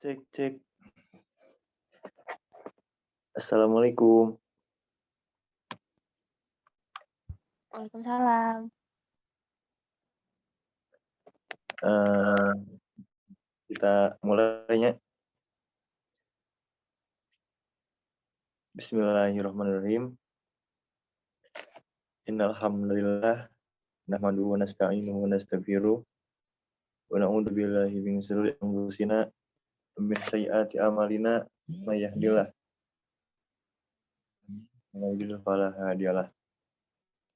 Cek cek. Assalamualaikum. Waalaikumsalam. Kita mulainya. Bismillahirrahmanirrahim. Innal hamdalillah nahmaduhu wa nasta'inuhu wa nastaghfiruh wa na'udzu billahi min shururi anfusina wa min sayyiati a'malina may yahdihillahu fala hadiyalah.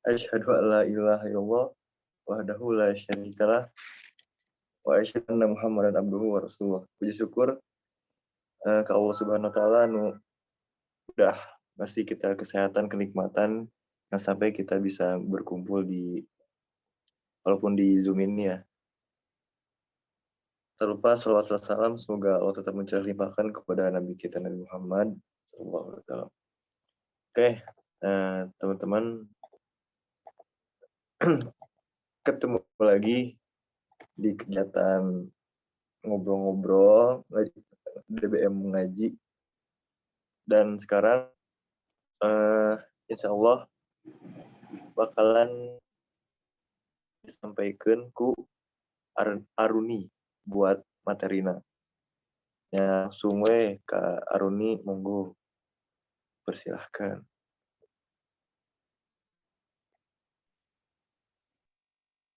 Asyhadu an la ilaha illallah wahdahu la syarikalah wa asyhadu anna Muhammadan abduhu wa rasuluh. Puji syukur ke Allah Subhanahu wa taala nu udah ngasih kita kesehatan, kenikmatan yang sampai kita bisa berkumpul walaupun di Zoom ini ya. Tak lupa salawat salam semoga Allah tetap mencurah limpahkan kepada Nabi kita Nabi Muhammad SAW. Oke, teman-teman, ketemu lagi di kegiatan ngobrol-ngobrol DBM ngaji, dan sekarang insya Allah bakalan disampaikan ku Aruni buat materina. Ya, sungwe Kak Aruni, monggo persilahkan.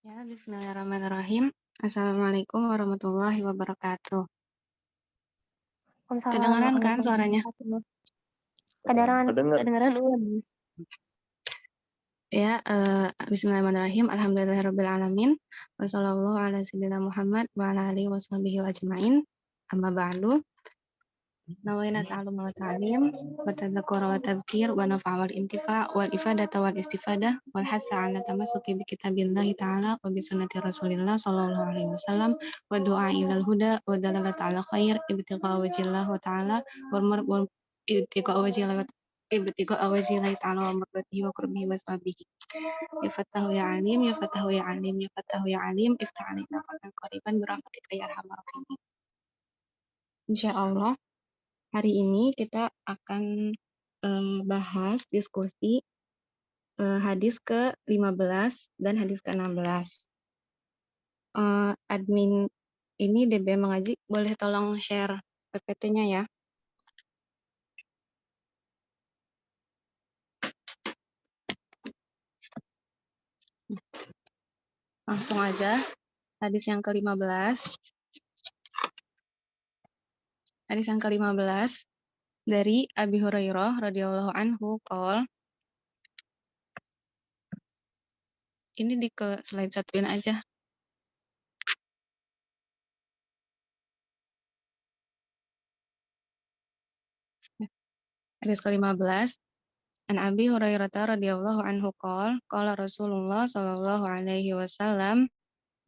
Ya, bismillahirrahmanirrahim. Assalamualaikum warahmatullahi wabarakatuh. Kedengaran kan suaranya? Kedengaran. Ya, bismillahirrahmanirrahim. Alhamdulillahirrabbilalamin. Wassallallahu ala sayyidina Muhammad wa ala alihi washabihi wa ajma'in. Amma ba'du. Nawaina ta'alum wa ta'alim wa tadzakkura wa tadhkir wa nafa'a wal intifa' wal ifadata wal istifadah wal hasa 'ala tamassuki bi kitabillahi ta'ala wa bi sunnati Rasulillah sallallahu alaihi wasallam wa du'a ilal huda wa dalalata 'ala khair ibtigha wajhillah wa ta'ala wa ibtigha wajhillah ta'ala wa marratihi wa qurbihi wa sahbihi. Ya Fattahu ya Alim, ya Fattahu ya Alim, ya Fattahu ya Alim, iftah 'alaina fatan qariban bi rahmatika ya arhamar rahimin. Insyaallah hari ini kita akan bahas diskusi hadis ke-15 dan hadis ke-16. Admin ini DBM Mengaji, boleh tolong share PPT-nya ya. Langsung aja, hadis yang ke-15. Hadis yang ke-15 dari Abi Hurairah radhiyallahu anhu qol. Ini di ke slide satuin aja. Hadis ke-15. An Abi Hurairah radhiyallahu anhu qol, qala Rasulullah sallallahu alaihi wasallam,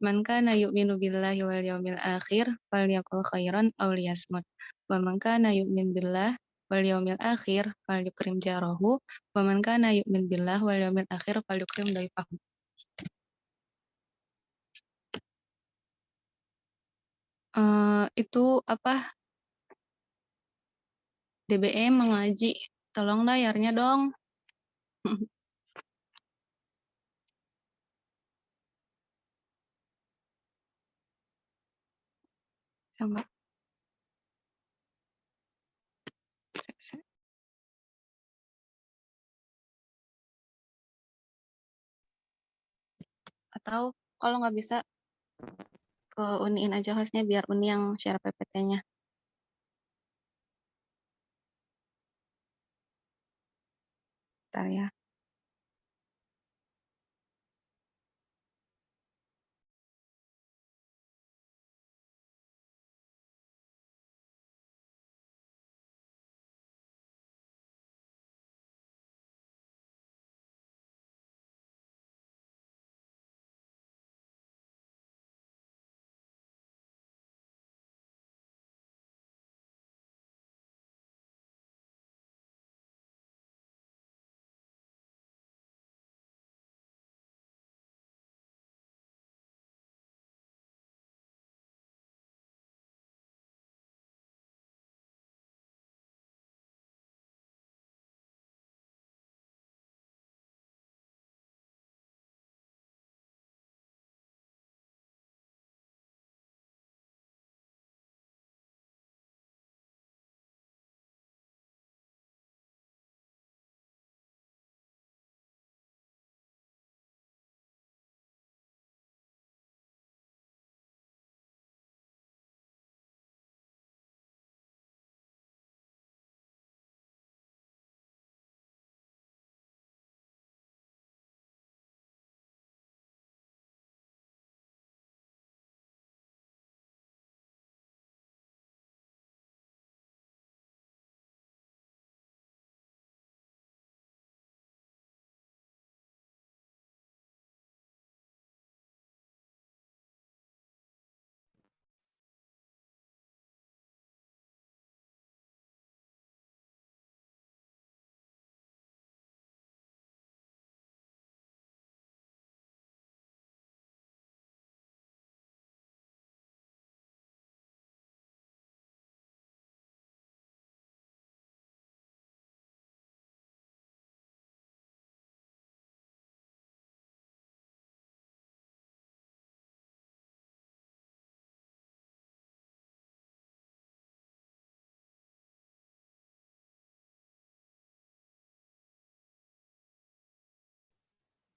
man kana yu'minu billahi wal yawmil akhir falyaqul khairan aw liyasmut. Wa man kana yu'min billah wal yawmil akhir falyukrim jarahu. Wa man kana yu'min billah wal yawmil akhir falyukrim dhaifahu. Itu apa? DBM Mengaji. Tolong layarnya dong. Sama. Atau kalau nggak bisa ke Uniin aja hostnya biar Uni yang share PPT-nya. Bentar ya.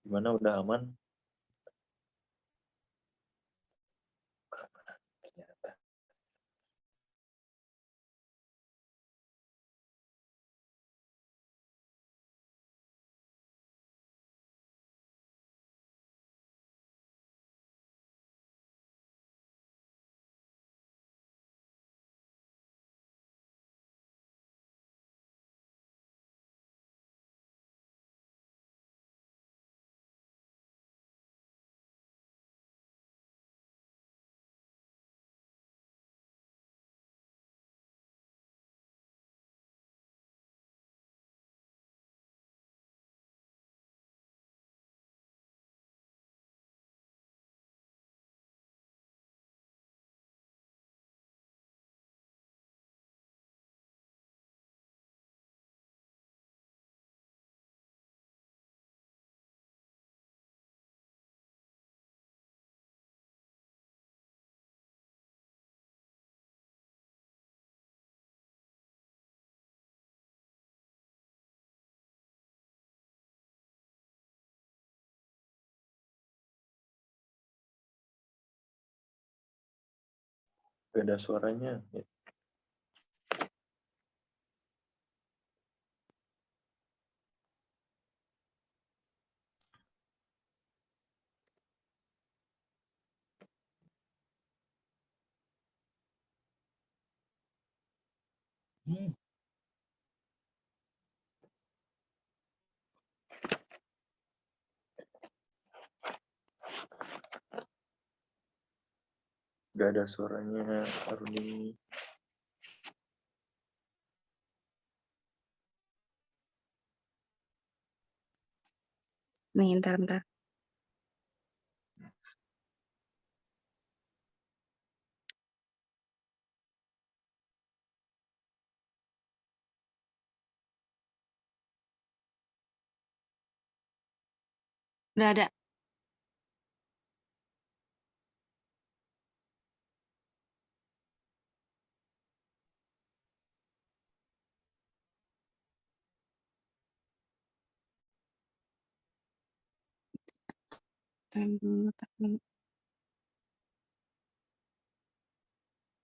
Gimana, udah aman? Ternyata. Gak ada suaranya. Gak ada suaranya, Aruni. Nih, bentar. Udah ada.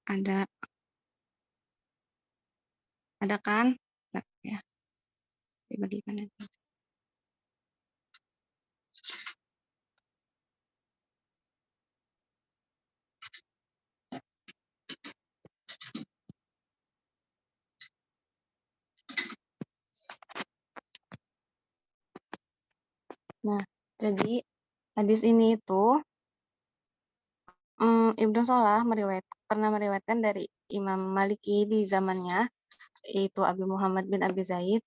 Ada. Ada kan? Bentar, ya, dibagikan aja. Nah, jadi hadis ini itu Ibnu Salah pernah meriwayatkan dari Imam Maliki di zamannya, yaitu Abi Muhammad bin Abi Zaid.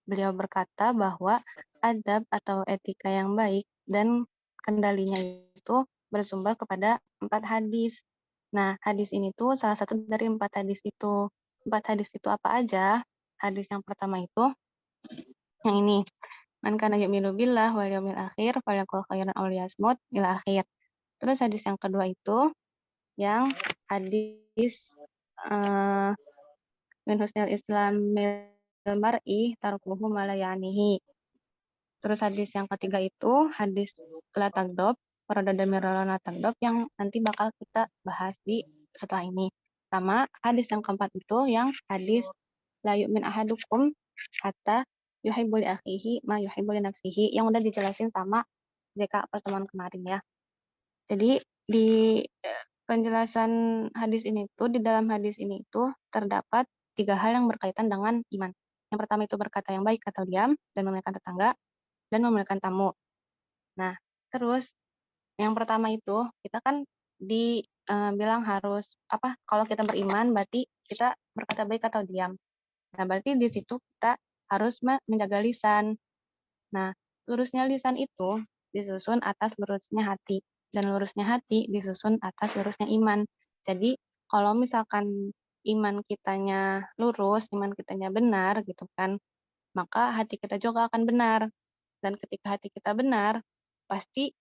Beliau berkata bahwa adab atau etika yang baik dan kendalinya itu bersumber kepada 4 hadis. Nah, hadis ini tuh salah satu dari 4 hadis itu. 4 hadis itu apa aja? Hadis yang pertama itu yang ini. Man kana yu'minu billah wal yawmil akhir falyaqul khairan aw liyasmut ila akhir. Terus hadis yang kedua itu yang hadis min husnil islamil mar'i tarkuhu ma la ya'nihi. Terus hadis yang ketiga itu hadis la tagdob, parada damirala la tagdob yang nanti bakal kita bahas di setelah ini. Sama hadis yang keempat itu yang hadis la yu'min ahadukum hatta yuhibbu li akhihi ma yuhibbu li nafsihi yang udah dijelasin sama JK pertemuan kemarin ya. Jadi di penjelasan hadis ini tuh, di dalam hadis ini itu terdapat 3 hal yang berkaitan dengan iman. Yang pertama itu berkata yang baik atau diam dan memuliakan tetangga dan memuliakan tamu. Nah, terus yang pertama itu kita kan dibilang harus apa? Kalau kita beriman berarti kita berkata baik atau diam. Nah, berarti di situ kita harus menjaga lisan. Nah, lurusnya lisan itu disusun atas lurusnya hati. Dan lurusnya hati disusun atas lurusnya iman. Jadi, kalau misalkan iman kitanya lurus, iman kitanya benar gitu kan, maka hati kita juga akan benar. Dan ketika hati kita benar, pasti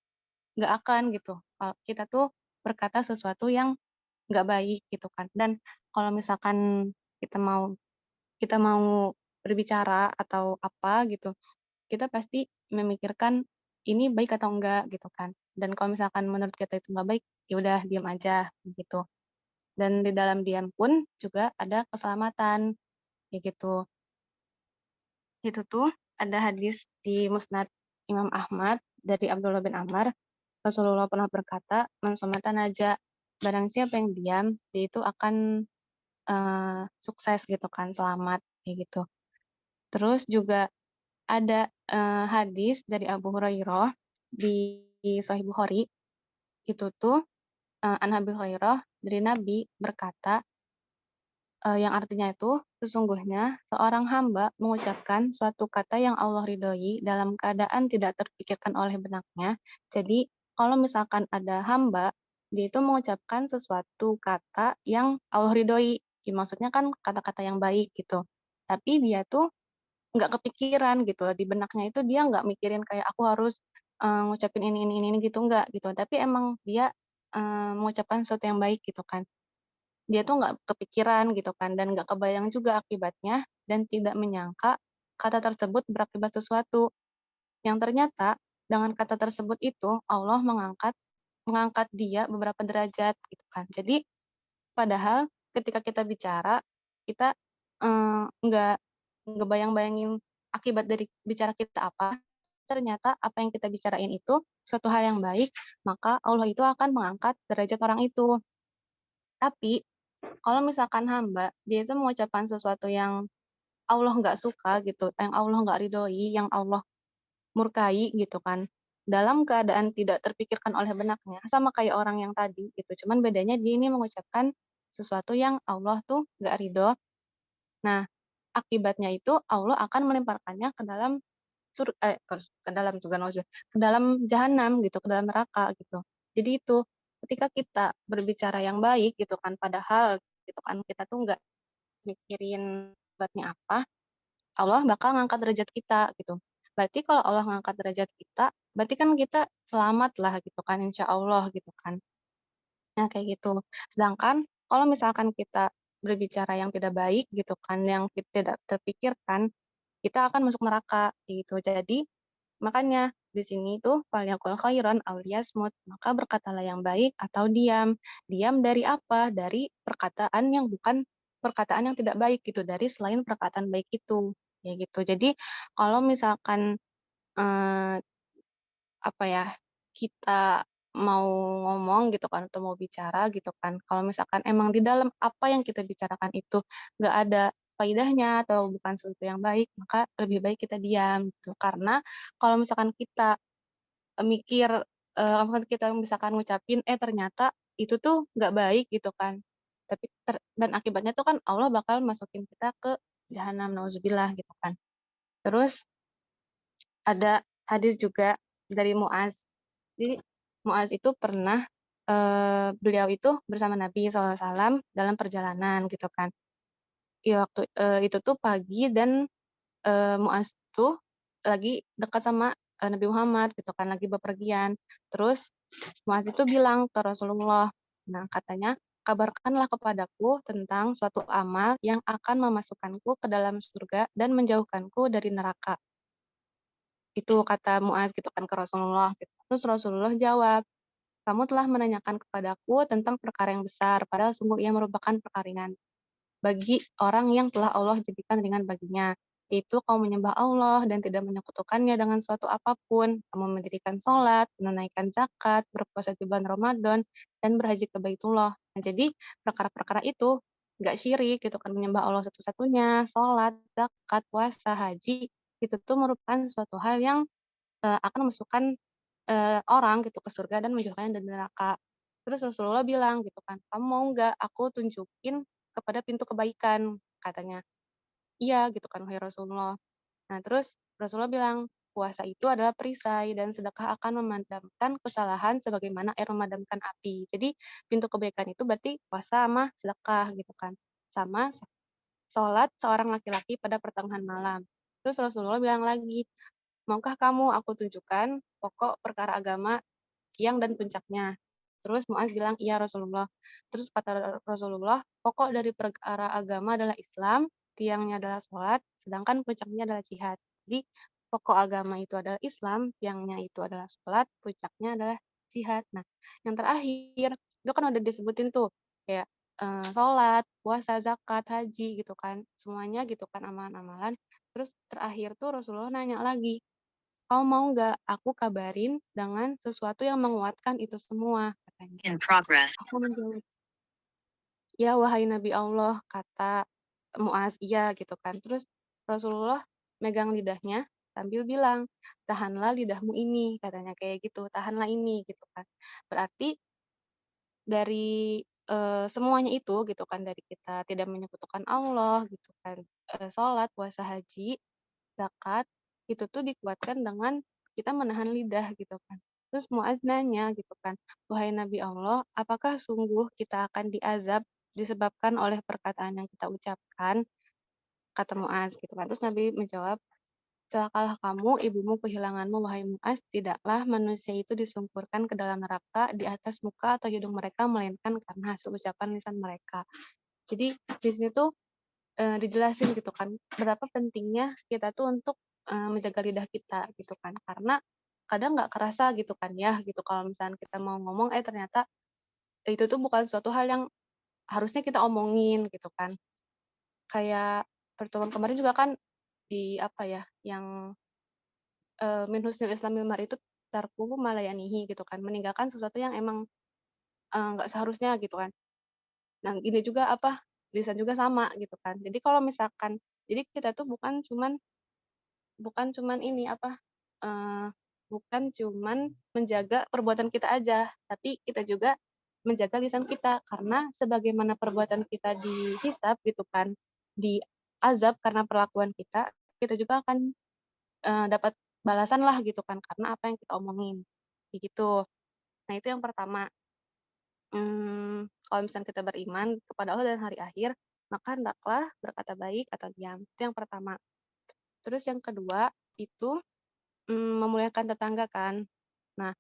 nggak akan gitu. Kalau kita tuh berkata sesuatu yang nggak baik gitu kan. Dan kalau misalkan kita mau kita mau berbicara atau apa gitu, kita pasti memikirkan ini baik atau enggak gitu kan. Dan kalau misalkan menurut kita itu nggak baik, ya udah diam aja gitu. Dan di dalam diam pun juga ada keselamatan kayak gitu. Itu tuh ada hadis di Musnad Imam Ahmad dari Abdullah bin Amr, Rasulullah pernah berkata, "Man somata naja." Barang siapa yang diam, dia itu akan sukses gitu kan, selamat kayak gitu. Terus juga ada hadis dari Abu Hurairah di Sahih Bukhari, itu tuh an Abi Hurairah dari Nabi berkata, yang artinya itu, sesungguhnya seorang hamba mengucapkan suatu kata yang Allah ridhoi dalam keadaan tidak terpikirkan oleh benaknya. Jadi, kalau misalkan ada hamba, dia itu mengucapkan sesuatu kata yang Allah ridhoi. Ya, maksudnya kan kata-kata yang baik gitu. Tapi dia tuh nggak kepikiran gitu, di benaknya itu dia nggak mikirin kayak aku harus ngucapin ini gitu, nggak gitu. Tapi emang dia mengucapkan sesuatu yang baik gitu kan. Dia tuh nggak kepikiran gitu kan dan nggak kebayang juga akibatnya dan tidak menyangka kata tersebut berakibat sesuatu. Yang ternyata dengan kata tersebut itu Allah mengangkat mengangkat dia beberapa derajat gitu kan. Jadi padahal ketika kita bicara kita nggak bayang-bayangin akibat dari bicara kita apa, ternyata apa yang kita bicarain itu suatu hal yang baik, maka Allah itu akan mengangkat derajat orang itu. Tapi kalau misalkan hamba, dia itu mengucapkan sesuatu yang Allah nggak suka gitu, yang Allah nggak ridhoi, yang Allah murkai gitu kan, dalam keadaan tidak terpikirkan oleh benaknya, sama kayak orang yang tadi gitu, cuman bedanya dia ini mengucapkan sesuatu yang Allah tuh nggak ridho. Nah, akibatnya itu Allah akan melemparkannya ke dalam ke dalam juga maksudnya, ke dalam jahanam gitu, ke dalam neraka gitu. Jadi itu, ketika kita berbicara yang baik gitu kan, padahal gitu kan kita tuh nggak mikirin akibatnya apa, Allah bakal ngangkat derajat kita gitu. Berarti kalau Allah ngangkat derajat kita, berarti kan kita selamat lah gitu kan, insya Allah gitu kan. Nah kayak gitu. Sedangkan kalau misalkan kita berbicara yang tidak baik gitu kan, yang tidak terpikirkan, kita akan masuk neraka gitu. Jadi makanya di sini tuh falyaqul khairan aw liyasmut, maka berkatalah yang baik atau diam. Diam dari apa? Dari perkataan yang bukan perkataan yang tidak baik gitu, dari selain perkataan baik itu. Ya gitu. Jadi kalau misalkan eh, apa ya, kita mau ngomong gitu kan atau mau bicara gitu kan, kalau misalkan emang di dalam apa yang kita bicarakan itu nggak ada faedahnya atau bukan sesuatu yang baik, maka lebih baik kita diam gitu. Karena kalau misalkan kita mikir, kita misalkan ngucapin, ternyata itu tuh nggak baik gitu kan, tapi dan akibatnya tuh kan Allah bakal masukin kita ke jahanam, nauzubillah gitu kan. Terus ada hadis juga dari Muaz. Jadi Muaz itu pernah, beliau itu bersama Nabi SAW dalam perjalanan gitu kan. Iya waktu, itu tuh pagi dan, Muaz tuh lagi dekat sama, Nabi Muhammad gitu kan, lagi bepergian. Terus Muaz itu bilang ke Rasulullah, nah katanya, "Kabarkanlah kepadaku tentang suatu amal yang akan memasukkanku ke dalam surga dan menjauhkanku dari neraka." Itu kata Muaz gitu kan ke Rasulullah gitu. Terus Rasulullah jawab, "Kamu telah menanyakan kepadaku tentang perkara yang besar, padahal sungguh ia merupakan perkara ringan bagi orang yang telah Allah jadikan ringan baginya, yaitu kamu menyembah Allah dan tidak menyekutukannya dengan suatu apapun, kamu mendirikan sholat, menunaikan zakat, berpuasa di bulan Ramadan, dan berhaji ke Baitullah." Nah, jadi perkara-perkara itu nggak syirik gitu kan, menyembah Allah satu-satunya, sholat, zakat, puasa, haji, itu tuh merupakan suatu hal yang akan memasukkan, orang gitu ke surga dan menjauhkannya dari neraka. Terus Rasulullah bilang gitu kan, "Kamu mau nggak aku tunjukin kepada pintu kebaikan?" Katanya. "Iya," gitu kan, "wahai Rasulullah." Nah terus Rasulullah bilang, "Puasa itu adalah perisai dan sedekah akan memadamkan kesalahan sebagaimana air memadamkan api." Jadi pintu kebaikan itu berarti puasa sama sedekah gitu kan, sama sholat seorang laki-laki pada pertengahan malam. Terus Rasulullah bilang lagi, "Maukah kamu aku tunjukkan pokok perkara agama, tiang dan puncaknya?" Terus Muaz bilang, "Iya Rasulullah." Terus kata Rasulullah, "Pokok dari perkara agama adalah Islam, tiangnya adalah sholat, sedangkan puncaknya adalah jihad." Jadi pokok agama itu adalah Islam, tiangnya itu adalah sholat, puncaknya adalah jihad. Nah, yang terakhir itu kan udah disebutin tuh kayak sholat, puasa, zakat, haji gitu kan, semuanya gitu kan amalan-amalan. Terus terakhir tuh Rasulullah nanya lagi, "Kau mau nggak aku kabarin dengan sesuatu yang menguatkan itu semua?" katanya. Aku menjawab, "Ya wahai Nabi Allah," kata Muaz, "iya," gitu kan. Terus Rasulullah megang lidahnya sambil bilang, "Tahanlah lidahmu ini," katanya kayak gitu, "tahanlah ini," gitu kan. Berarti dari, semuanya itu gitu kan, dari kita tidak menyekutukan Allah gitu kan, sholat, puasa, haji, zakat, itu tuh dikuatkan dengan kita menahan lidah gitu kan. Terus Muaz nanya gitu kan, "Wahai Nabi Allah, apakah sungguh kita akan diazab disebabkan oleh perkataan yang kita ucapkan?" Kata Muaz gitu kan. Terus Nabi menjawab, "Celakalah kamu, ibumu, kehilanganmu, wahai Muaz, tidaklah manusia itu disungkurkan ke dalam neraka di atas muka atau hidung mereka, melainkan karena hasil ucapan lisan mereka." Jadi di sini tuh dijelasin gitu kan, berapa pentingnya kita tuh untuk menjaga lidah kita gitu kan. Karena kadang nggak kerasa gitu kan ya, gitu kalau misalnya kita mau ngomong, ternyata itu tuh bukan suatu hal yang harusnya kita omongin gitu kan. Kayak pertemuan kemarin juga kan di apa ya, yang min husnil islamil mar'i itu tarkuhu ma la ya'nihi gitu kan, meninggalkan sesuatu yang emang nggak seharusnya gitu kan. Nah ini juga apa, lisan juga sama gitu kan. Jadi kalau misalkan jadi kita tuh bukan cuman ini apa, eee, bukan cuman menjaga perbuatan kita aja, tapi kita juga menjaga lisan kita. Karena sebagaimana perbuatan kita dihisab gitu kan, diazab karena perlakuan kita, kita juga akan dapat balasan lah gitu kan, karena apa yang kita omongin, kayak gitu. Nah itu yang pertama, kalau misalnya kita beriman kepada Allah dan hari akhir, maka hendaklah berkata baik atau diam, itu yang pertama. Terus yang kedua itu, memuliakan tetangga kan. Nah,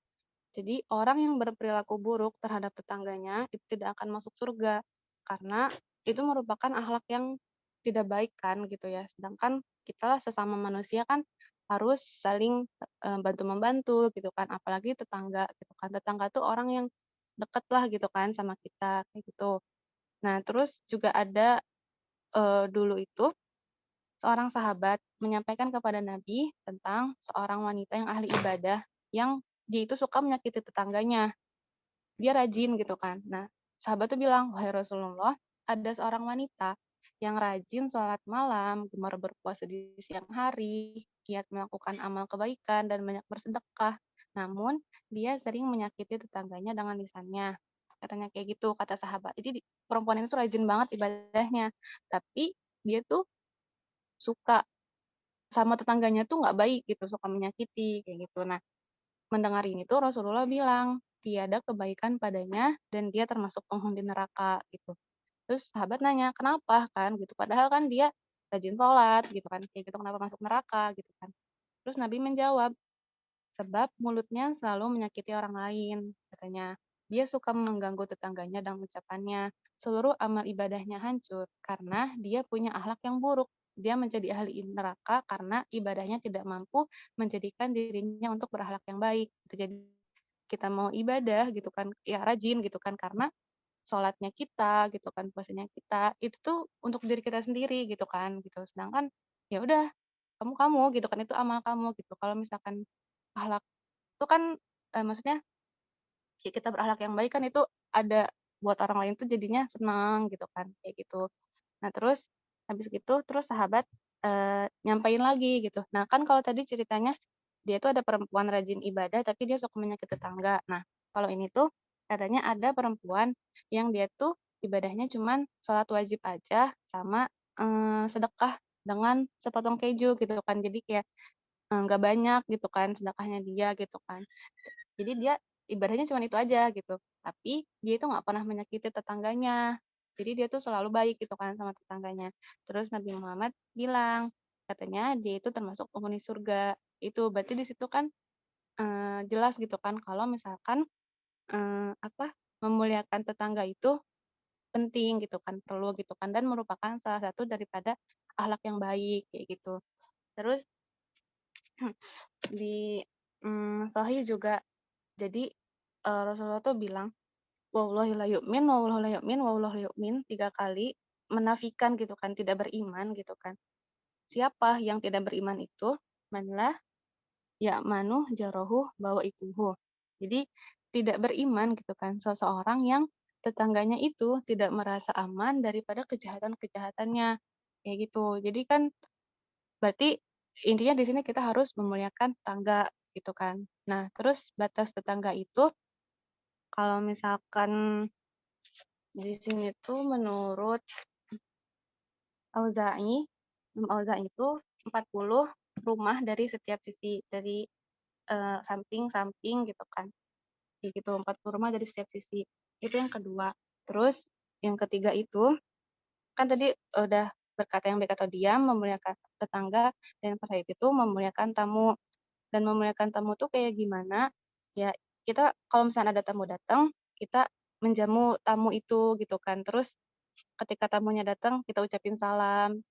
jadi orang yang berperilaku buruk terhadap tetangganya itu tidak akan masuk surga, karena itu merupakan akhlak yang tidak baik kan gitu ya. Sedangkan kita sesama manusia kan harus saling, bantu-membantu gitu kan, apalagi tetangga gitu kan. Tetangga tuh orang yang deket lah gitu kan sama kita, kayak gitu. Nah terus juga ada, dulu itu seorang sahabat menyampaikan kepada Nabi tentang seorang wanita yang ahli ibadah, yang dia itu suka menyakiti tetangganya. Dia rajin gitu kan. Nah, sahabat tuh bilang, "Wahai Rasulullah, ada seorang wanita yang rajin sholat malam, gemar berpuasa di siang hari, giat melakukan amal kebaikan dan banyak bersedekah. Namun, dia sering menyakiti tetangganya dengan lisannya." Katanya kayak gitu, kata sahabat. Jadi perempuan ini tuh rajin banget ibadahnya, tapi dia tuh suka sama tetangganya tuh nggak baik gitu, suka menyakiti kayak gitu. Nah, mendengar ini tuh Rasulullah bilang, "Tiada kebaikan padanya dan dia termasuk penghuni neraka," gitu. Terus sahabat nanya, "Kenapa?" kan gitu. Padahal kan dia rajin sholat gitu kan, kayak gitu, "Kenapa masuk neraka?" gitu kan. Terus Nabi menjawab, "Sebab mulutnya selalu menyakiti orang lain," katanya. "Dia suka mengganggu tetangganya dengan ucapannya. Seluruh amal ibadahnya hancur karena dia punya akhlak yang buruk. Dia menjadi ahli neraka karena ibadahnya tidak mampu menjadikan dirinya untuk berakhlak yang baik." Gitu. Jadi kita mau ibadah gitu kan, ya rajin gitu kan, karena sholatnya kita gitu kan, puasanya kita, itu tuh untuk diri kita sendiri gitu kan, gitu. Sedangkan ya udah, kamu kamu gitu kan, itu amal kamu gitu. Kalau misalkan akhlak itu kan, maksudnya ya kita berakhlak yang baik kan itu ada buat orang lain tuh jadinya senang gitu kan, kayak gitu. Nah terus habis gitu, terus sahabat, nyampein lagi gitu. Nah kan kalau tadi ceritanya dia tuh ada perempuan rajin ibadah tapi dia suka menyakiti tetangga. Nah kalau ini tuh katanya ada perempuan yang dia tuh ibadahnya cuman sholat wajib aja sama, sedekah dengan sepotong keju gitu kan. Jadi kayak, nggak banyak gitu kan sedekahnya dia gitu kan. Jadi dia ibadahnya cuman itu aja gitu, tapi dia itu nggak pernah menyakiti tetangganya. Jadi dia tuh selalu baik gitu kan sama tetangganya. Terus Nabi Muhammad bilang, katanya dia itu termasuk penghuni surga. Itu berarti di situ kan, jelas gitu kan kalau misalkan, apa, memuliakan tetangga itu penting gitu kan, perlu gitu kan, dan merupakan salah satu daripada akhlak yang baik, kayak gitu. Terus Di Sahih juga. Jadi Rasulullah tuh bilang, "Wallahi la yu'min, wallahi la yu'min, wallahi la yu'min," 3 kali menafikan gitu kan, tidak beriman gitu kan. Siapa yang tidak beriman itu? Man la ya'manu jarahu bawa'iquhu. Jadi tidak beriman gitu kan, seseorang yang tetangganya itu tidak merasa aman daripada kejahatan-kejahatannya, kayak gitu. Jadi kan berarti intinya di sini kita harus memuliakan tetangga gitu kan. Nah, terus batas tetangga itu kalau misalkan di sini tuh menurut Auza'i, Imam Auza'i itu 40 rumah dari setiap sisi, dari samping-samping gitu kan. Kayak gitu, 40 rumah dari setiap sisi. Itu yang kedua. Terus yang ketiga itu kan tadi udah berkata yang baik atau diam, memuliakan tetangga, dan yang terakhir itu memuliakan tamu. Dan memuliakan tamu tuh kayak gimana? Ya, kita kalau misalnya ada tamu datang, kita menjamu tamu itu gitu kan. Terus ketika tamunya datang, kita ucapin salam,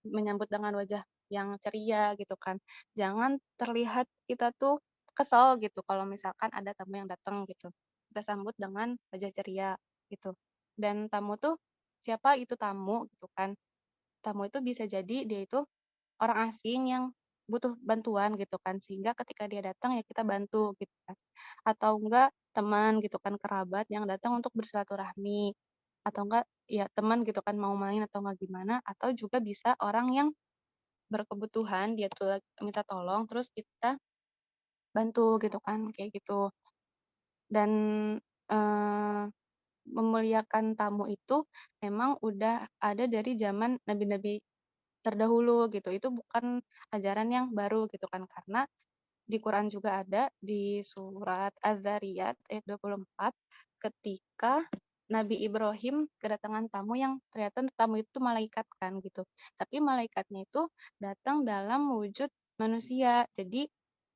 menyambut dengan wajah yang ceria gitu kan. Jangan terlihat kita tuh kesel gitu kalau misalkan ada tamu yang datang gitu. Kita sambut dengan wajah ceria gitu. Dan tamu tuh siapa itu tamu gitu kan. Tamu itu bisa jadi dia itu orang asing yang butuh bantuan gitu kan, sehingga ketika dia datang ya kita bantu gitu kan. Atau enggak teman gitu kan, kerabat yang datang untuk bersilaturahmi, atau enggak ya teman gitu kan mau main atau enggak gimana, atau juga bisa orang yang berkebutuhan dia tuh minta tolong terus kita bantu gitu kan, kayak gitu. Dan eh, memuliakan tamu itu memang udah ada dari zaman nabi-nabi terdahulu gitu. Itu bukan ajaran yang baru gitu kan, karena di Quran juga ada di surat Az-Zariyat ayat 24 ketika Nabi Ibrahim kedatangan tamu yang ternyata tamu itu malaikat kan gitu. Tapi malaikatnya itu datang dalam wujud manusia. Jadi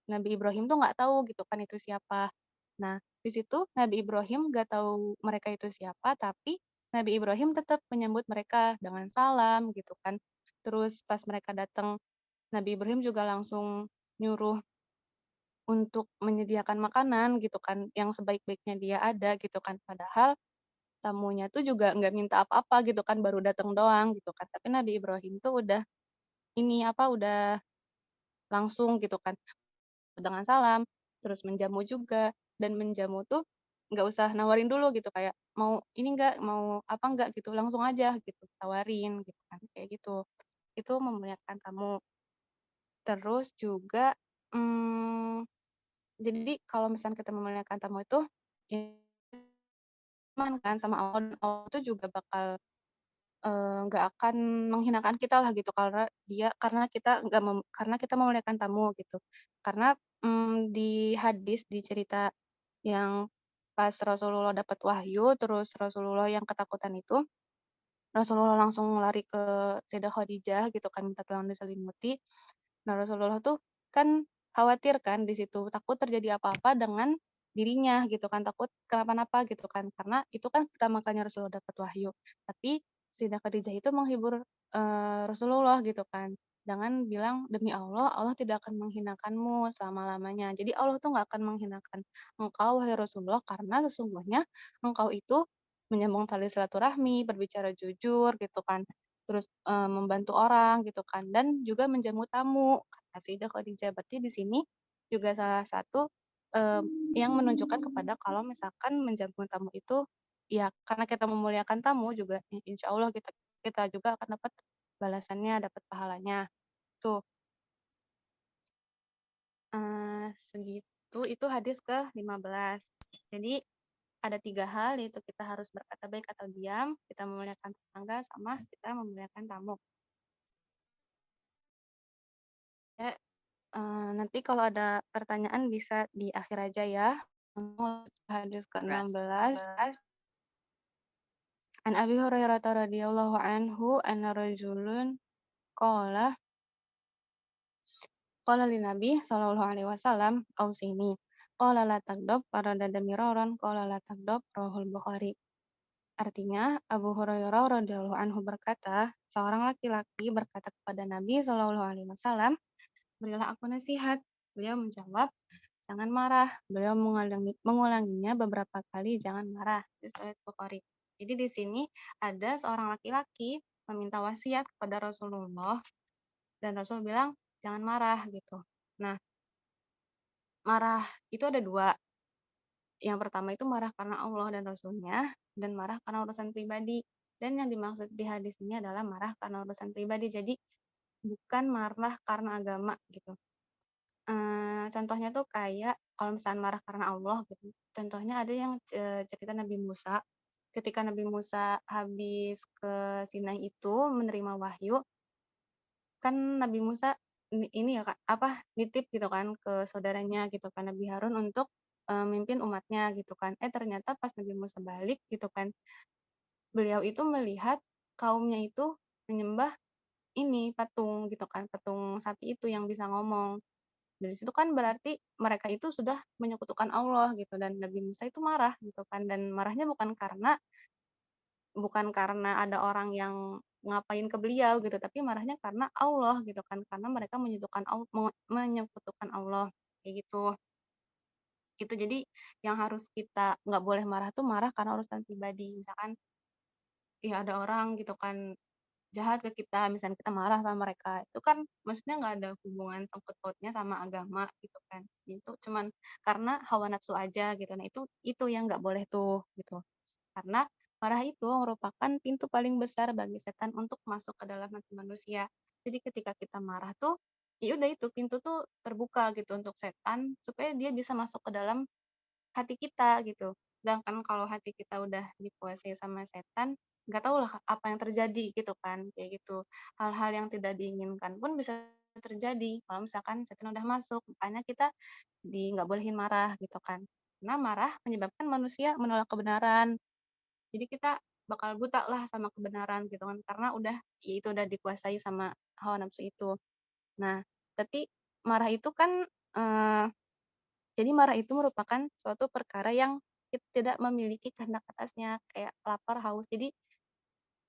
Nabi Ibrahim tuh nggak tahu gitu kan itu siapa. Nah, di situ Nabi Ibrahim nggak tahu mereka itu siapa, tapi Nabi Ibrahim tetap menyambut mereka dengan salam gitu kan. Terus pas mereka datang, Nabi Ibrahim juga langsung nyuruh untuk menyediakan makanan gitu kan, yang sebaik-baiknya dia ada gitu kan. Padahal tamunya tuh juga nggak minta apa-apa gitu kan, baru datang doang gitu kan. Tapi Nabi Ibrahim tuh udah udah langsung gitu kan, dengan salam, terus menjamu juga, dan menjamu tuh nggak usah nawarin dulu gitu, kayak mau ini nggak, mau apa nggak gitu, langsung aja gitu, tawarin gitu kan, kayak gitu. Itu memuliakan tamu. Terus juga, mmm, jadi kalau misalnya kita memuliakan tamu itu, iman kan sama Allah, dan Allah tuh juga bakal, nggak akan menghinakan kita lah gitu, karena kita nggak karena kita memuliakan tamu gitu. Karena, di hadis, di cerita yang pas Rasulullah dapat wahyu, terus Rasulullah yang ketakutan itu, Rasulullah langsung lari ke Sayyidah Khadijah gitu kan, minta tolong diselimuti. Nah, Rasulullah tuh kan khawatir kan di situ, takut terjadi apa-apa dengan dirinya gitu kan, takut kenapa-napa gitu kan, karena itu kan pertama kalinya Rasulullah dapat wahyu. Tapi Sayyidah Khadijah itu menghibur Rasulullah gitu kan, dengan bilang, "Demi Allah, Allah tidak akan menghinakanmu selama-lamanya." Jadi Allah tuh nggak akan menghinakan engkau, wahai Rasulullah, karena sesungguhnya engkau itu menyambung tali silaturahmi, berbicara jujur gitu kan, terus, membantu orang gitu kan, dan juga menjamu tamu, kata Sayyidah Khadijah. Berarti di sini juga salah satu, yang menunjukkan kepada kalau misalkan menjamu tamu itu, ya karena kita memuliakan tamu juga insya Allah kita kita juga akan dapat balasannya, dapat pahalanya. Tuh, segitu, itu hadis ke-15. Jadi ada 3 hal, yaitu kita harus berkata baik atau diam, kita memuliakan tetangga, sama kita memuliakan tamu. Ya, nanti kalau ada pertanyaan bisa di akhir aja ya. Hadis ke-16, An Abi Hurairah radhiyallahu anhu anna rajulun qala qala lin Nabi sallallahu alaihi wasallam ausini qala la taghdab faradada miraran qala la taghdab rawahul Bukhari. Artinya, Abu Hurairah radhiyallahu anhu berkata, seorang laki-laki berkata kepada Nabi Shallallahu alaihi wasallam, berilah aku nasihat. Beliau menjawab, jangan marah. Beliau mengulanginya beberapa kali, jangan marah. Hadis riwayat Bukhari. Jadi di sini ada seorang laki-laki meminta wasiat kepada Rasulullah dan Rasul bilang jangan marah gitu. Nah, marah itu ada dua. Yang pertama itu marah karena Allah dan Rasulnya, dan marah karena urusan pribadi. Dan yang dimaksud di hadis ini adalah marah karena urusan pribadi. Jadi bukan marah karena agama gitu. Contohnya tuh kayak kalau misalnya marah karena Allah gitu. Contohnya ada yang cerita Nabi Musa. Ketika Nabi Musa habis ke Sinai itu menerima wahyu, kan Nabi Musa ini ya Kak, apa nitip gitu kan ke saudaranya gitu kan Nabi Harun untuk mimpin umatnya gitu kan. Ternyata pas Nabi Musa balik gitu kan, beliau itu melihat kaumnya itu menyembah ini patung gitu kan, patung sapi itu yang bisa ngomong. Dari situ kan berarti mereka itu sudah menyekutukan Allah gitu dan Nabi Musa itu marah gitu kan dan marahnya bukan karena ada orang yang ngapain ke beliau gitu, tapi marahnya karena Allah gitu kan, karena mereka menyekutukan Allah kayak gitu. Itu jadi yang harus kita nggak boleh marah tuh marah karena urusan pribadi. Misalkan ya ada orang gitu kan jahat ke kita, misalnya kita marah sama mereka, itu kan maksudnya nggak ada hubungan sangkut pautnya sama agama gitu kan. Itu cuman karena hawa nafsu aja gitu. Nah, itu yang nggak boleh tuh gitu. Karena marah itu merupakan pintu paling besar bagi setan untuk masuk ke dalam hati manusia. Jadi ketika kita marah tuh, ya udah itu pintu tuh terbuka gitu untuk setan supaya dia bisa masuk ke dalam hati kita gitu. Sedangkan kalau hati kita udah dikuasai sama setan, nggak tahu lah apa yang terjadi gitu kan, kayak gitu. Hal-hal yang tidak diinginkan pun bisa terjadi kalau misalkan setan udah masuk. Makanya kita nggak bolehin marah gitu kan. Karena marah menyebabkan manusia menolak kebenaran. Jadi kita bakal buta lah sama kebenaran gitu kan, karena ya itu udah dikuasai sama hawa nafsu itu. Nah, tapi marah itu kan, jadi marah itu merupakan suatu perkara yang kita tidak memiliki kehendak atasnya, kayak lapar, haus. Jadi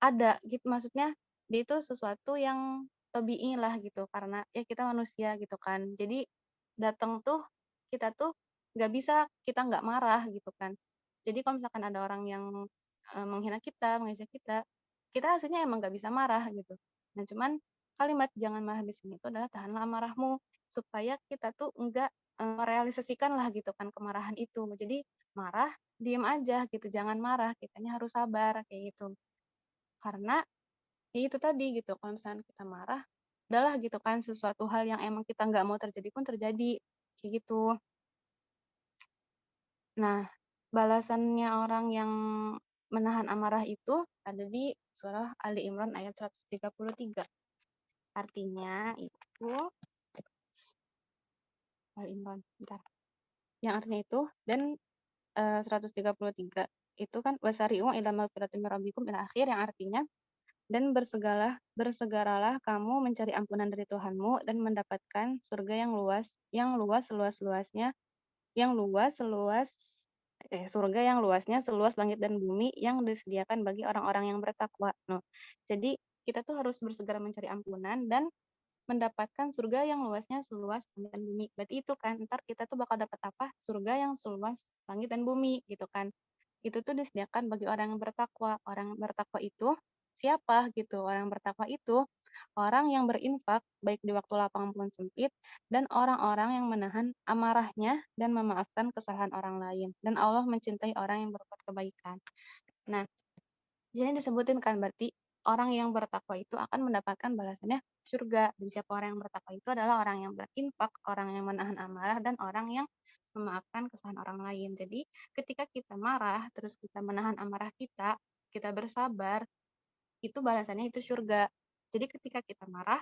ada gitu, maksudnya dia itu sesuatu yang tabii lah gitu, karena ya kita manusia gitu kan. Jadi datang tuh, kita tuh nggak bisa kita nggak marah gitu kan. Jadi kalau misalkan ada orang yang menghina kita, mengejek kita, kita aslinya emang nggak bisa marah gitu. Nah cuman kalimat jangan marah di sini itu adalah tahanlah amarahmu, supaya kita tuh enggak merealisasikan lah gitu kan kemarahan itu. Jadi marah, diem aja gitu, jangan marah, kitanya harus sabar kayak gitu. Karena, ya itu tadi gitu, kalau misalnya kita marah, udahlah gitu kan, sesuatu hal yang emang kita nggak mau terjadi pun terjadi, kayak gitu. Nah, balasannya orang yang menahan amarah itu ada di surah Ali Imran ayat 133. Artinya itu, Ali Imran, bentar. Yang artinya itu, dan 133 itu kan wasari'u ila magfiratin min rabbikum ila akhir, yang artinya dan bersegeralah kamu mencari ampunan dari Tuhanmu dan mendapatkan surga yang luas seluas-luasnya, yang luas seluas surga yang luasnya seluas langit dan bumi yang disediakan bagi orang-orang yang bertakwa. Noh, jadi kita tuh harus bersegera mencari ampunan dan mendapatkan surga yang luasnya seluas langit dan bumi. Berarti itu kan ntar kita tuh bakal dapat apa? Surga yang seluas langit dan bumi gitu kan. Itu tuh disediakan bagi orang yang bertakwa. Orang yang bertakwa itu siapa gitu? Orang yang bertakwa itu orang yang berinfak baik di waktu lapang maupun sempit dan orang-orang yang menahan amarahnya dan memaafkan kesalahan orang lain. Dan Allah mencintai orang yang berbuat kebaikan. Nah, jadi disebutin kan berarti orang yang bertakwa itu akan mendapatkan balasannya surga. Dan siapa orang yang bertakwa itu adalah orang yang berinfak, orang yang menahan amarah, dan orang yang memaafkan kesalahan orang lain. Jadi ketika kita marah, terus kita menahan amarah kita bersabar, itu balasannya itu surga. Jadi ketika kita marah,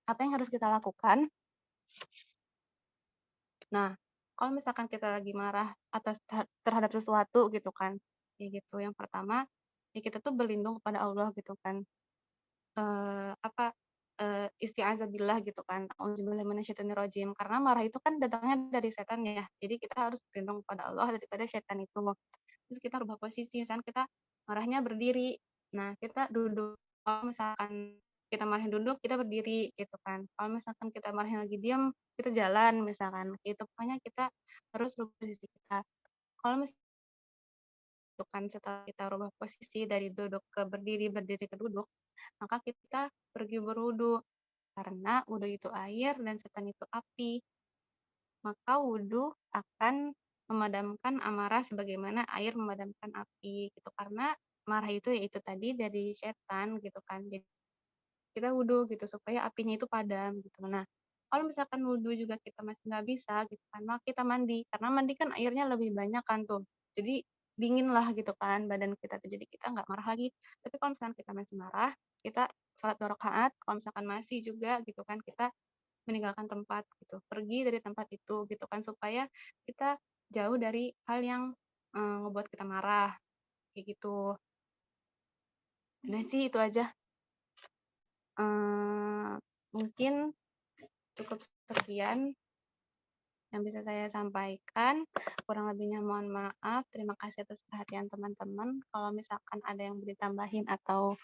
apa yang harus kita lakukan? Nah, kalau misalkan kita lagi marah terhadap sesuatu gitu kan, kayak gitu. Yang pertama, ya kita tuh berlindung kepada Allah gitu kan. Apa, isti'adzah billah gitu kan, auzubillahi minasyaitonirrajim, karena marah itu kan datangnya dari setan ya, jadi kita harus berlindung kepada Allah daripada setan itu. Terus kita rubah posisi, misalkan kita marahnya berdiri, nah kita duduk, kalau misalkan kita marahin duduk, kita berdiri gitu kan. Kalau misalkan kita marahin lagi diam, kita jalan misalkan. Gitu. Pokoknya kita harus rubah posisi kita. Kalau misalkan setelah kita rubah posisi dari duduk ke berdiri, berdiri ke duduk, maka kita pergi berwudu. Karena wudu itu air dan setan itu api. Maka wudu akan memadamkan amarah sebagaimana air memadamkan api gitu. Karena marah itu yaitu tadi dari setan gitu kan. Jadi kita wudu gitu supaya apinya itu padam gitu. Nah, kalau misalkan wudu juga kita masih nggak bisa gitu kan, maka kita mandi. Karena mandi kan airnya lebih banyak kan tuh. Jadi dingin lah gitu kan badan kita tuh. Jadi kita nggak marah lagi. Tapi kalau misalkan kita masih marah, kita sholat 2 rakaat. Kalau misalkan masih juga gitu kan, kita meninggalkan tempat gitu. Pergi dari tempat itu gitu kan supaya kita jauh dari hal yang ngebuat kita marah kayak gitu. Udah sih itu aja. Mungkin cukup sekian yang bisa saya sampaikan. Kurang lebihnya mohon maaf. Terima kasih atas perhatian teman-teman. Kalau misalkan ada yang boleh ditambahin atau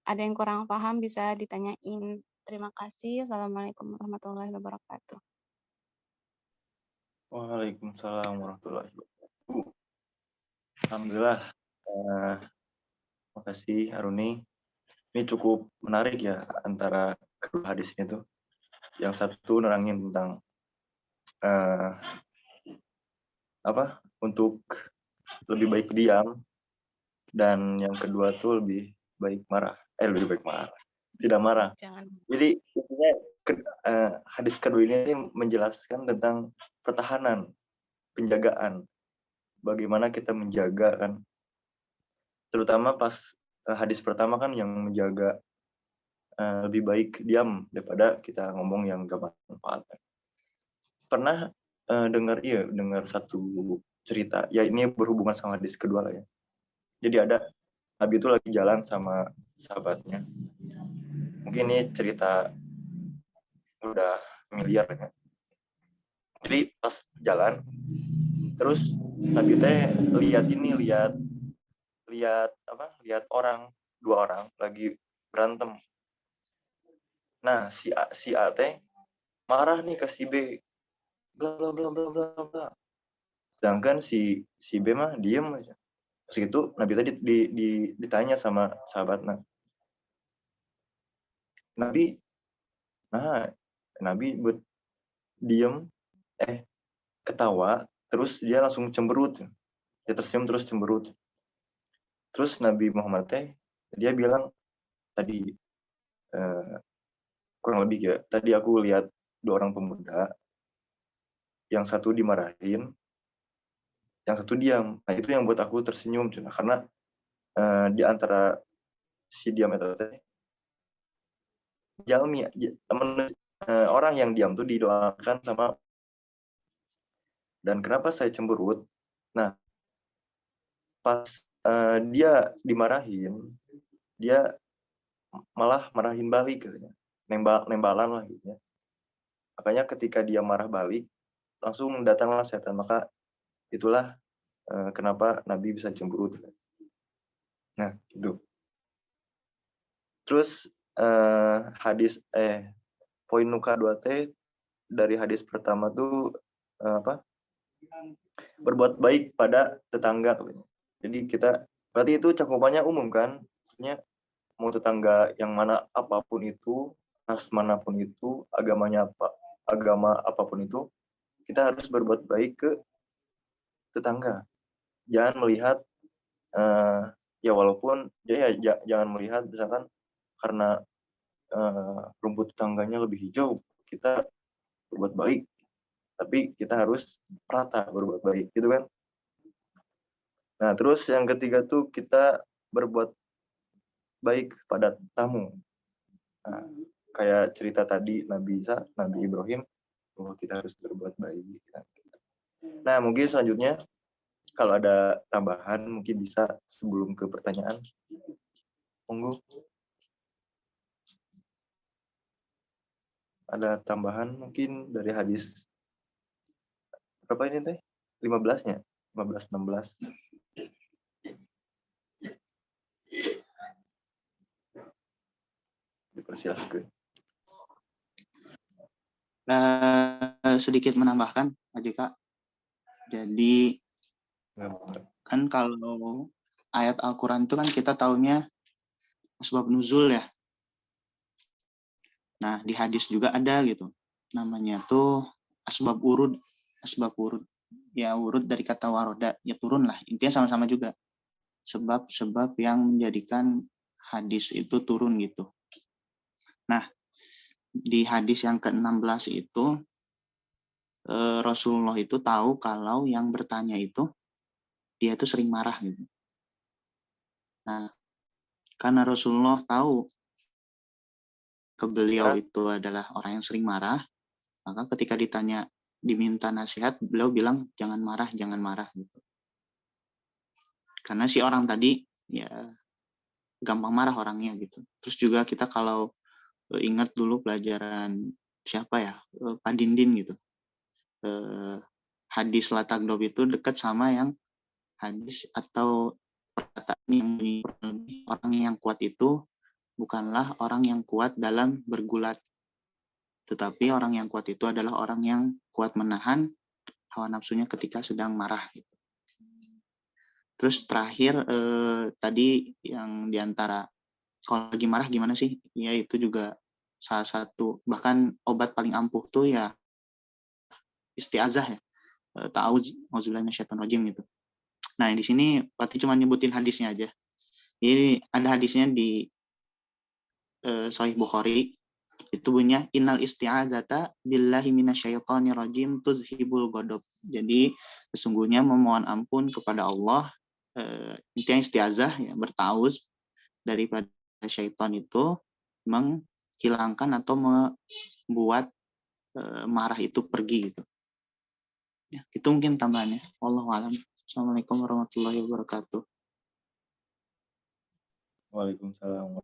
ada yang kurang paham bisa ditanyain. Terima kasih. Assalamualaikum warahmatullahi wabarakatuh. Waalaikumsalam warahmatullahi wabarakatuh. Alhamdulillah. Makasih Aruni. Ini cukup menarik ya antara kedua hadis ini tuh. Yang satu nerangin tentang untuk lebih baik diam, dan yang kedua tuh lebih baik marah. Lebih baik marah. Tidak marah. Jangan. Jadi intinya hadis kedua ini menjelaskan tentang pertahanan, penjagaan. Bagaimana kita menjaga kan. Terutama pas hadis pertama kan yang menjaga lebih baik diam daripada kita ngomong yang gak bermanfaat. Pernah dengar satu cerita, ya ini berhubungan sama hadis kedua lah ya. Jadi ada Nabi itu lagi jalan sama sahabatnya. Mungkin ini cerita udah miliar ya. Jadi pas jalan, terus Nabi teh lihat dua orang lagi berantem. Nah si A teh marah nih ke si B, bla bla bla bla bla bla. Sedangkan si B mah diem aja. Terus itu Nabi tadi ditanya sama sahabatnya. Nabi buat diem, ketawa, terus dia langsung cemberut. Dia tersenyum terus cemberut. Terus Nabi Muhammad dia bilang tadi kurang lebih ya, tadi aku lihat 2 orang pemuda, yang satu dimarahin, yang satu diam. Nah itu yang buat aku tersenyum, karena di antara si diam itu orang yang diam tuh didoakan sama. Dan kenapa saya cemberut? Nah, pas dia dimarahin, dia malah marahin balik katanya. Nembalan lah gitu ya. Makanya ketika dia marah balik, langsung datanglah setan. Maka itulah kenapa Nabi bisa cemberut. Nah, itu. Terus poin nuka 2T dari hadis pertama tuh berbuat baik pada tetangga. Jadi kita berarti itu cakupannya umum kan? Maksudnya mau tetangga yang mana apapun itu, ras manapun itu, agama apapun itu, kita harus berbuat baik ke tetangga. Jangan melihat walaupun jangan melihat misalkan karena rumput tetangganya lebih hijau, kita berbuat baik. Tapi kita harus rata berbuat baik, gitu kan? Nah, terus yang ketiga tuh kita berbuat baik pada tamu. Nah, kayak cerita tadi Nabi Ibrahim, bahwa kita harus berbuat baik. Nah, mungkin selanjutnya kalau ada tambahan mungkin bisa sebelum ke pertanyaan. Monggo. Ada tambahan mungkin dari hadis berapa ini teh? 15-nya? 15 16. Persilahkan. Sedikit menambahkan, Pak JK. Jadi Nggak. kan kalau ayat Al-Quran itu kan kita taunya asbab nuzul ya. Nah, di hadis juga ada gitu. Namanya tuh asbab urud. Asbab urud. Ya, urud dari kata waroda. Ya, turun lah. Intinya sama-sama juga. Sebab-sebab yang menjadikan hadis itu turun gitu. Nah, di hadis yang ke-16 itu, Rasulullah itu tahu kalau yang bertanya itu, dia itu sering marah gitu. Nah, karena Rasulullah tahu ke beliau itu adalah orang yang sering marah, maka ketika diminta nasihat, beliau bilang jangan marah gitu. Karena si orang tadi ya gampang marah orangnya gitu. Terus juga kita kalau ingat dulu pelajaran siapa ya, Pak Dindin gitu. Hadis Latagdob itu dekat sama yang hadis atau perkataan yang orang yang kuat itu bukanlah orang yang kuat dalam bergulat, tetapi orang yang kuat itu adalah orang yang kuat menahan hawa nafsunya ketika sedang marah. Terus terakhir tadi yang diantara kalau lagi marah gimana sih? Ya itu juga salah satu, bahkan obat paling ampuh tuh ya istiazah ya. Ta'awuz, auzubillahi minasyaitonir rajim gitu. Nah, di sini Pati cuma nyebutin hadisnya aja. Jadi ada hadisnya di Sahih Bukhari, itu bunyinya innal isti'azata billahi minasyaitonir rajim tuzhibul ghadab. Jadi sesungguhnya memohon ampun kepada Allah, intinya isti'azah ya, bertauz daripada syaitan itu menghilangkan atau membuat marah itu pergi gitu. Ya, itu mungkin tambahannya. Wallahu a'lam. Assalamualaikum warahmatullahi wabarakatuh. Waalaikumsalam.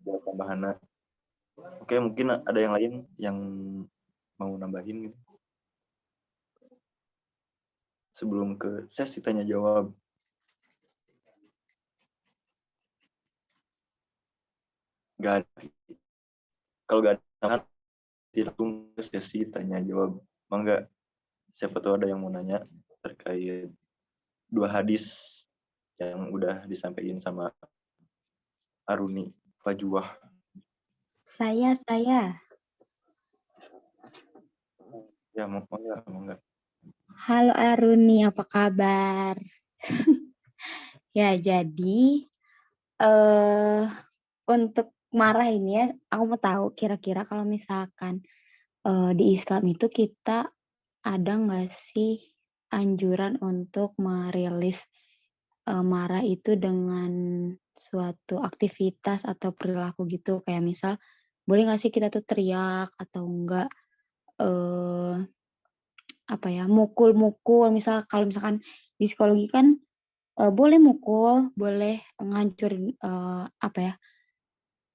Ada tambahan. Oke, mungkin ada yang lain yang mau nambahin gitu. Sebelum ke sesi tanya jawab. Gak ada. Kalau gak ada, langsung ke sesi tanya jawab. Mangga, siapa tahu ada yang mau nanya terkait 2 hadis yang udah disampaikan sama Aruni Fajuah. Saya. Ya, mangga. Halo Aruni, apa kabar? Ya, jadi untuk marah ini ya, aku mau tahu kira-kira kalau misalkan di Islam itu kita ada nggak sih anjuran untuk merilis marah itu dengan suatu aktivitas atau perilaku gitu, kayak misal boleh nggak sih kita tuh teriak atau enggak mukul-mukul, misal kalau misalkan di psikologi kan boleh mukul, boleh ngancurin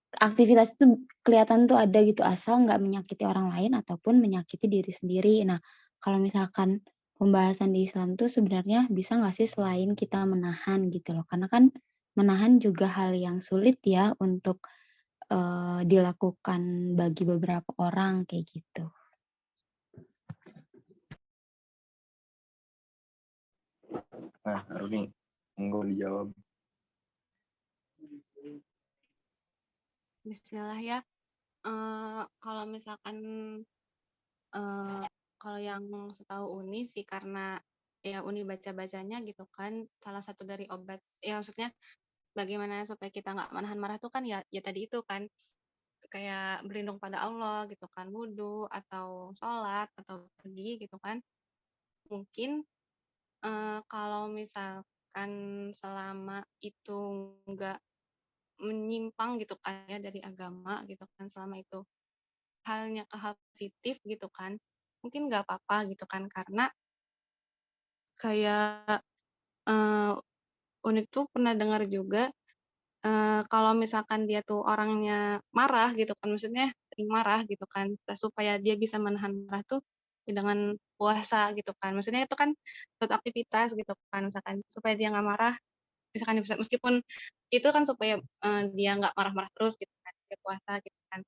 aktivitas itu kelihatan tuh ada gitu, asal nggak menyakiti orang lain ataupun menyakiti diri sendiri. Nah, kalau misalkan pembahasan di Islam tuh sebenarnya bisa nggak sih selain kita menahan gitu loh, karena kan menahan juga hal yang sulit ya untuk dilakukan bagi beberapa orang kayak gitu. Nah, Aruni, monggo dijawab. Bismillah ya. Kalau misalkan kalau yang setahu Uni sih, karena ya Uni baca-bacanya gitu kan, salah satu dari obat ya, maksudnya bagaimana supaya kita nggak menahan marah tuh kan ya tadi itu kan, kayak berlindung pada Allah gitu kan, wudhu atau sholat atau pergi gitu kan. Mungkin kalau misalkan selama itu nggak menyimpang gitu kan ya dari agama gitu kan, selama itu halnya ke hal positif gitu kan, mungkin nggak apa-apa gitu kan, karena kayak Unik tuh pernah dengar juga kalau misalkan dia tuh orangnya marah gitu kan, maksudnya sering marah gitu kan, supaya dia bisa menahan marah tuh ya dengan puasa gitu kan, maksudnya itu kan suatu aktivitas gitu kan, misalkan supaya dia nggak marah misalkan meskipun itu kan supaya dia nggak marah-marah terus gitu kan, dia puasa gitu kan.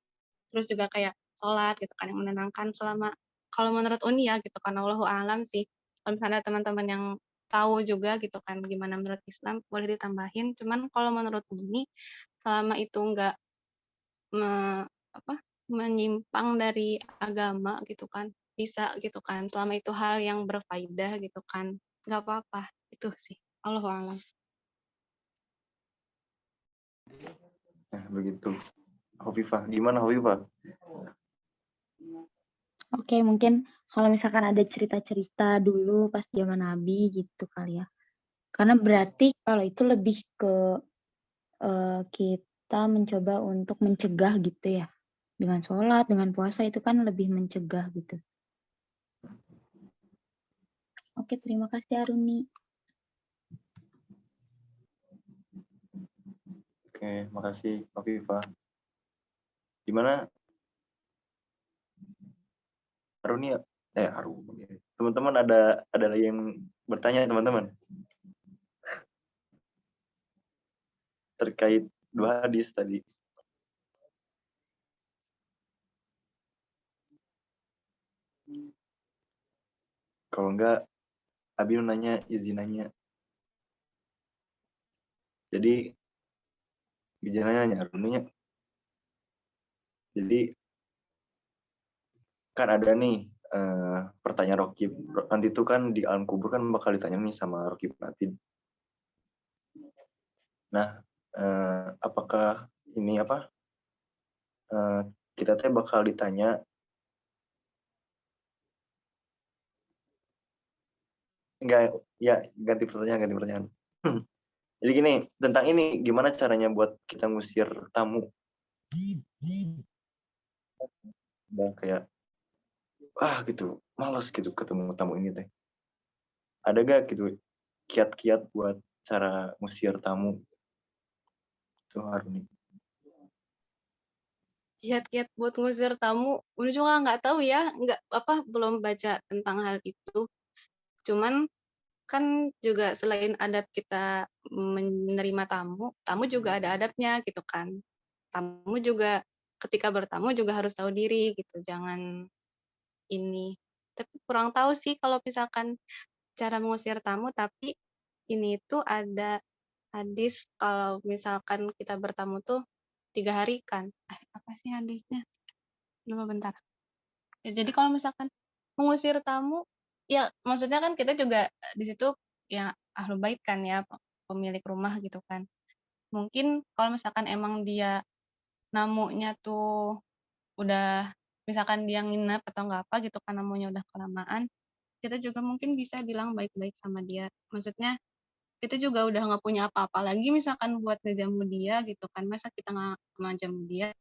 Terus juga kayak sholat gitu kan yang menenangkan selama kalau menurut Uni ya gitu kan, Allahu a'lam sih. Kalau misalnya teman-teman yang tahu juga gitu kan gimana menurut Islam boleh ditambahin. Cuman kalau menurut Uni selama itu nggak apa menyimpang dari agama gitu kan bisa gitu kan selama itu hal yang berfaedah gitu kan nggak apa-apa itu sih Allahu a'lam. Nah, begitu. Hovifah, gimana Hovifah? Oke, mungkin kalau misalkan ada cerita-cerita dulu pas zaman Nabi gitu kali ya. Karena berarti kalau itu lebih ke kita mencoba untuk mencegah gitu ya. Dengan sholat, dengan puasa itu kan lebih mencegah gitu. Oke, terima kasih Aruni. Oke, makasih Hovifah. Gimana Aruni? Aruni. Teman-teman ada lagi yang bertanya teman-teman terkait 2 hadis tadi. Kalau enggak, Abi nanya, izin nanya. Jadi, izin nanya Aruninya. Jadi, kan ada nih pertanyaan Rokib. Nanti itu kan di alam kubur kan bakal ditanya nih sama Rokib Atid. Nah, apakah ini kita teh bakal ditanya enggak ya ganti pertanyaan. Jadi gini, tentang ini gimana caranya buat kita ngusir tamu? Dan kayak gitu, malas gitu ketemu tamu ini teh. Ada gak gitu kiat-kiat buat cara ngusir tamu? Itu Haruni. Kiat-kiat buat ngusir tamu udah juga nggak tahu ya belum baca tentang hal itu. Cuman kan juga selain adab kita menerima tamu juga ada adabnya gitu kan. Tamu juga ketika bertamu juga harus tahu diri gitu, jangan ini. Tapi kurang tahu sih kalau misalkan cara mengusir tamu, tapi ini tuh ada hadis kalau misalkan kita bertamu tuh 3 hari kan. Apa sih hadisnya? Lupa bentar. Ya, jadi kalau misalkan mengusir tamu, ya maksudnya kan kita juga di situ ya ahlu bait kan ya, pemilik rumah gitu kan. Mungkin kalau misalkan emang dia namunya tuh udah misalkan dia nginep atau nggak apa gitu kan namunya udah kelamaan, kita juga mungkin bisa bilang baik-baik sama dia. Maksudnya kita juga udah nggak punya apa-apa lagi misalkan buat ngejamu dia gitu kan. Masa kita nggak ngejamu dia?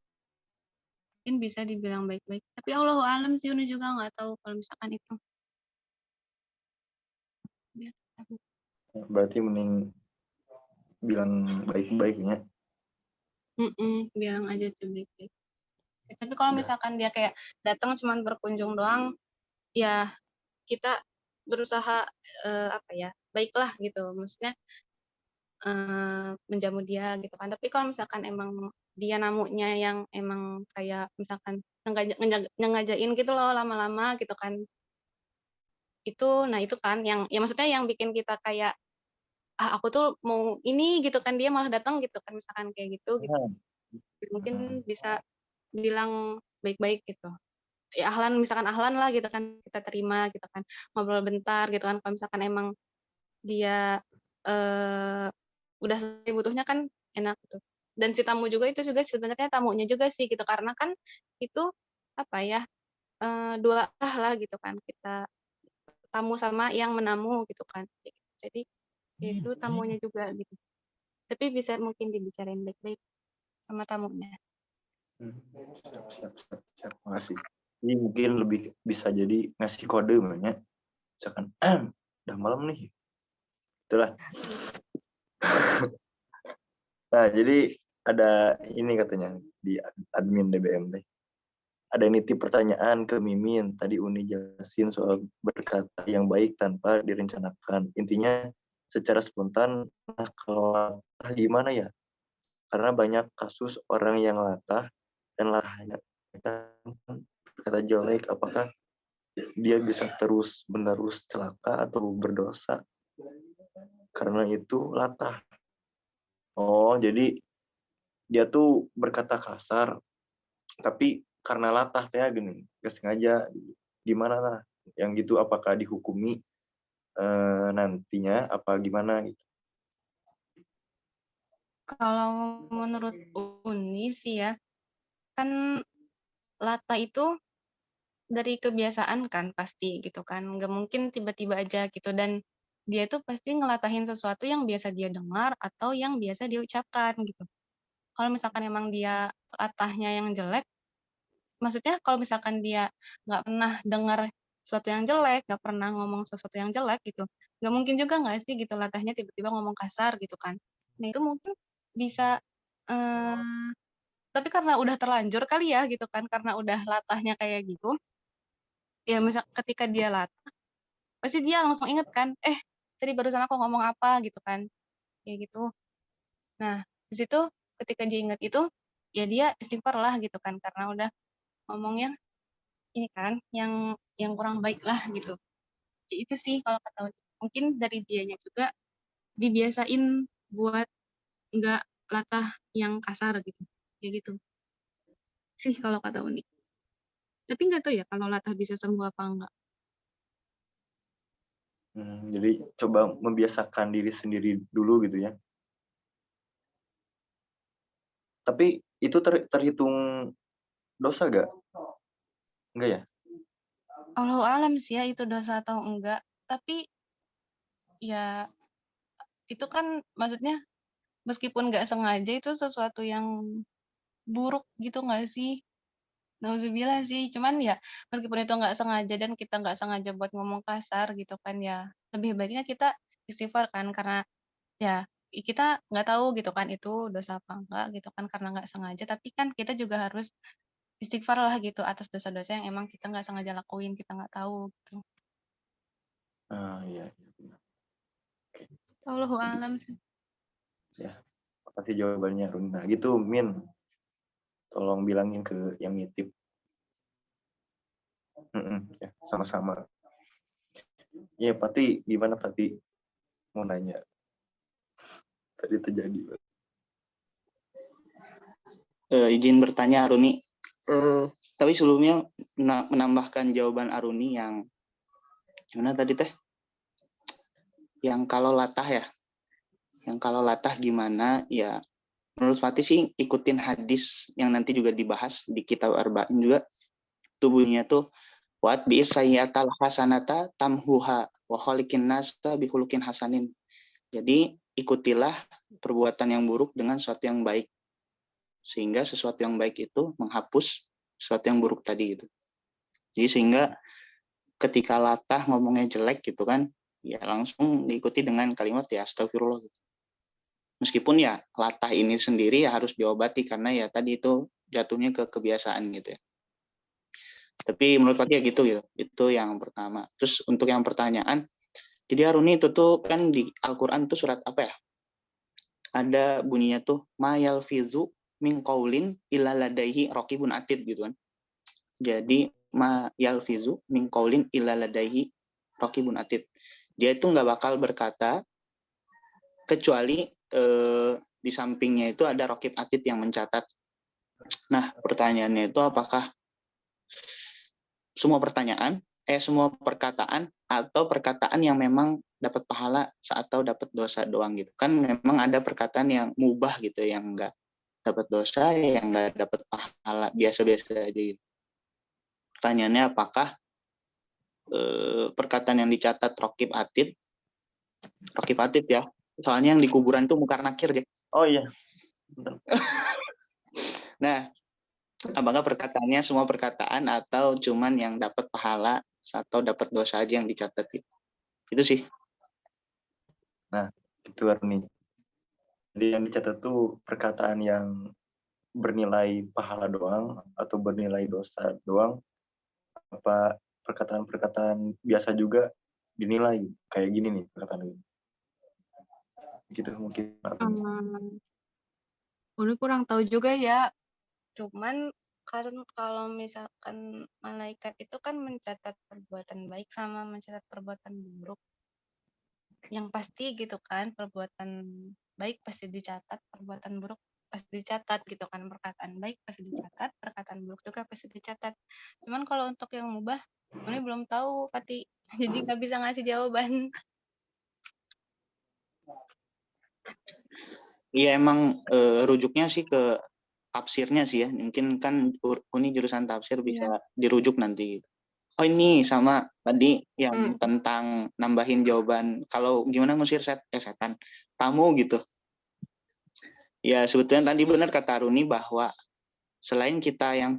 Mungkin bisa dibilang baik-baik. Tapi Allahu alam sih Uni juga nggak tahu kalau misalkan itu. Ya, Berarti mending bilang baik-baiknya. bilang aja tuh baik-baik. Tapi kalau misalkan dia kayak datang cuma berkunjung doang, ya kita berusaha baiklah gitu. Maksudnya menjamu dia gitu kan. Tapi kalau misalkan emang dia namunya yang emang kayak misalkan ngengajain gitu loh lama-lama gitu kan. Itu kan yang ya maksudnya yang bikin kita kayak aku tuh mau ini gitu kan dia malah datang gitu kan misalkan kayak gitu. Mungkin bisa bilang baik-baik gitu. Ya misalkan ahlan lah gitu kan kita terima gitu kan ngobrol bentar gitu kan kalau misalkan emang dia udah selesai butuhnya kan enak gitu dan si tamu juga itu juga sebenarnya tamunya juga sih gitu karena kan itu dua arah lah gitu kan kita tamu sama yang menamu gitu kan jadi itu tamunya juga gitu tapi bisa mungkin dibicarain baik-baik sama tamunya. Siap. Makasih. Ini mungkin lebih bisa jadi ngasih kode namanya. Misalkan, udah malam nih. Itulah. Nah, jadi ada ini katanya di admin DBM teh. Ada nitip pertanyaan ke Mimin. Tadi Uni jelasin soal berkata yang baik tanpa direncanakan. Intinya secara spontan. Nah, kalau latah gimana ya? Karena banyak kasus orang yang latah dan latahnya kata jelek, apakah dia bisa terus menerus celaka atau berdosa karena itu latah. Oh, jadi dia tuh berkata kasar, tapi karena latah saya gini, gak sengaja. Gimana lah? Yang gitu apakah dihukumi nantinya apa gimana gitu? Kalau menurut Uni sih ya, kan latah itu dari kebiasaan kan pasti gitu kan. Nggak mungkin tiba-tiba aja gitu. Dan dia itu pasti ngelatahin sesuatu yang biasa dia dengar atau yang biasa dia ucapkan gitu. Kalau misalkan emang dia latahnya yang jelek, maksudnya kalau misalkan dia nggak pernah dengar sesuatu yang jelek, nggak pernah ngomong sesuatu yang jelek gitu, nggak mungkin juga nggak sih gitu latahnya tiba-tiba ngomong kasar gitu kan. Nah itu mungkin bisa, tapi karena udah terlanjur kali ya gitu kan, karena udah latahnya kayak gitu, ya misal ketika dia latah, pasti dia langsung inget kan, tadi barusan aku ngomong apa gitu kan, kayak gitu. Nah di situ ketika dia inget itu, ya dia istighfar lah gitu kan, karena udah ngomongnya ini kan yang kurang baik lah gitu. Ya, itu sih kalau kata Uni. Mungkin dari dianya juga dibiasain buat nggak latah yang kasar gitu. Kayak gitu sih kalau kata Uni. Tapi nggak tahu ya kalau latah bisa sembuh apa enggak. Jadi coba membiasakan diri sendiri dulu gitu ya. Tapi itu terhitung dosa gak? Enggak ya? Allahu alam sih ya itu dosa atau enggak. Tapi ya itu kan maksudnya meskipun nggak sengaja itu sesuatu yang buruk gitu nggak sih? Nauzubillah sih, cuman ya meskipun itu nggak sengaja dan kita nggak sengaja buat ngomong kasar gitu kan ya, lebih baiknya kita istighfar kan karena ya kita nggak tahu gitu kan itu dosa apa enggak gitu kan karena nggak sengaja, tapi kan kita juga harus istighfar lah gitu atas dosa-dosa yang emang kita nggak sengaja lakuin, kita nggak tahu gitu. Iya. Allahu alam sih. Ya, makasih jawabannya Run. Nah gitu Min, tolong bilangin ke yang nitip. Ya, sama-sama. Ya Pati, gimana Pati? Mau nanya. Tadi terjadi. Izin bertanya Aruni. Tapi sebelumnya menambahkan jawaban Aruni yang gimana tadi teh? Yang kalau latah ya. Yang kalau latah gimana ya? Menurut Fatih sih ikutin hadis yang nanti juga dibahas di kitab Arba'in juga. Tubuhnya tuh wat bi sayyatal hasanata tamhuha wa khaliqin nasa bi khuluqin hasanin. Jadi ikutilah perbuatan yang buruk dengan sesuatu yang baik. Sehingga sesuatu yang baik itu menghapus sesuatu yang buruk tadi gitu. Jadi sehingga ketika latah ngomongnya jelek gitu kan, ya langsung diikuti dengan kalimat ya astagfirullah. Meskipun ya latah ini sendiri ya harus diobati karena ya tadi itu jatuhnya ke kebiasaan gitu ya. Tapi menurut Fatih ya gitu. Itu yang pertama. Terus untuk yang pertanyaan, jadi Aruni itu tuh kan di Al-Quran tuh surat apa ya? Ada bunyinya tuh ma yalfizu min qaulin illa ladaihi raqibun atid gitu kan. Jadi ma yalfizu min qaulin illa ladaihi raqibun atid. Dia itu nggak bakal berkata kecuali di sampingnya itu ada raqib atid yang mencatat. Nah, pertanyaannya itu apakah semua perkataan atau perkataan yang memang dapat pahala atau dapat dosa doang gitu. Kan memang ada perkataan yang mubah gitu, yang nggak dapat dosa, yang nggak dapat pahala, biasa-biasa aja gitu. Pertanyaannya apakah perkataan yang dicatat raqib atid ya, soalnya yang di kuburan itu mungkar nakir, Jack. Oh iya. Nah, apakah perkataannya semua perkataan atau cuman yang dapat pahala atau dapat dosa aja yang dicatat gitu. Itu sih. Nah, itu Arni. Jadi yang dicatat tuh perkataan yang bernilai pahala doang atau bernilai dosa doang, apa perkataan-perkataan biasa juga dinilai kayak gini nih perkataan ini. Gitu mungkin artinya. Uli kurang tahu juga ya. Cuman kalau misalkan malaikat itu kan mencatat perbuatan baik sama mencatat perbuatan buruk. Yang pasti gitu kan, perbuatan baik pasti dicatat, perbuatan buruk pasti dicatat gitu kan. Perkataan baik pasti dicatat, perkataan buruk juga pasti dicatat. Cuman kalau untuk yang mubah, Uli belum tahu, Pati. Jadi nggak bisa ngasih jawaban. Iya emang rujuknya sih ke tafsirnya sih ya. Mungkin kan Uni jurusan tafsir bisa dirujuk nanti. Oh ini sama tadi yang tentang nambahin jawaban kalau gimana ngusir setan tamu gitu. Ya sebetulnya tadi benar kata Runi bahwa selain kita yang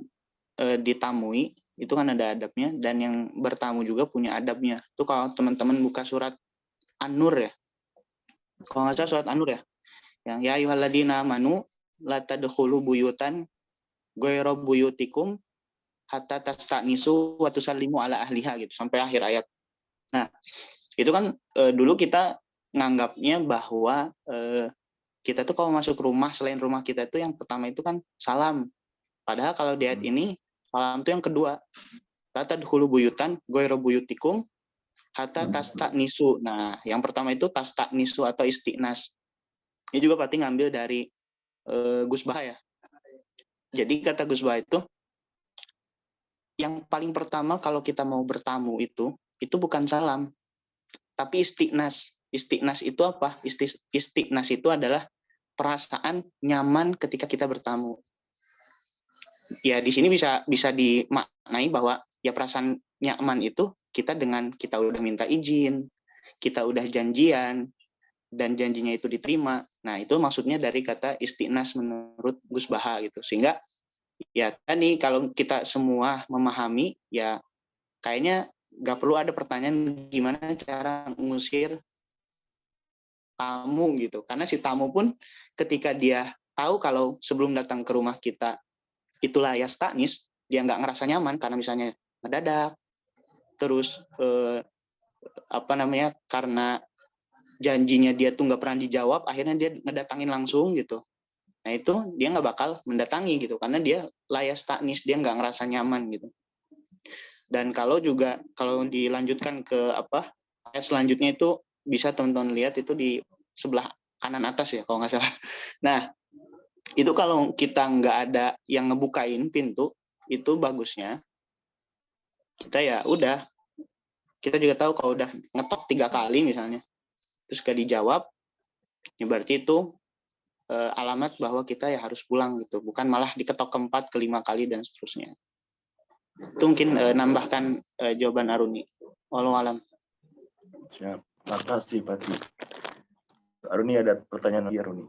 ditamui itu kan ada adabnya dan yang bertamu juga punya adabnya. Itu kalau teman-teman buka surat An-Nur ya. Kalau nggak salah surat An-Nur ya. Yang ya ayyuhalladzina amanu la tadkhulu buyutan ghairu buyutikum hatta tastanisu wa tusallimu ala ahliha gitu sampai akhir ayat. Nah, itu kan dulu kita nganggapnya bahwa kita tuh kalau masuk rumah selain rumah kita itu yang pertama itu kan salam. Padahal kalau di ayat ini salam itu yang kedua. La tadkhulu buyutan ghairu buyutikum hatta tastanisu. Nah, yang pertama itu tastanisu atau istiqnas. Ini juga berarti ngambil dari Gus Bah ya. Jadi kata Gus Bah itu yang paling pertama kalau kita mau bertamu itu bukan salam, tapi istiqnas. Istiqnas itu apa? Istiqnas itu adalah perasaan nyaman ketika kita bertamu. Ya di sini bisa dimaknai bahwa ya perasaan nyaman itu kita udah minta izin, kita udah janjian, dan janjinya itu diterima. Nah, itu maksudnya dari kata istiqnas menurut Gus Baha gitu. Sehingga ya tadi kalau kita semua memahami ya kayaknya nggak perlu ada pertanyaan gimana cara ngusir tamu gitu. Karena si tamu pun ketika dia tahu kalau sebelum datang ke rumah kita itulah yastaknis, dia nggak ngerasa nyaman karena misalnya mendadak, terus karena janjinya dia tuh nggak pernah dijawab, akhirnya dia ngedatangin langsung gitu. Nah itu dia nggak bakal mendatangi gitu, karena dia layas taknis, dia nggak ngerasa nyaman gitu. Dan kalau dilanjutkan ke ayat selanjutnya itu bisa teman-teman lihat itu di sebelah kanan atas ya kalau nggak salah. Nah itu kalau kita nggak ada yang ngebukain pintu, itu bagusnya kita ya udah, kita juga tahu kalau udah ngetok 3 kali misalnya, terus gak dijawab, ya berarti itu alamat bahwa kita ya harus pulang gitu, bukan malah diketok ke-4, ke-5 kali dan seterusnya. Itu mungkin nambahkan jawaban Aruni. Wallahu alam. Siap. Makasih Pati. Aruni ada pertanyaan lagi Aruni.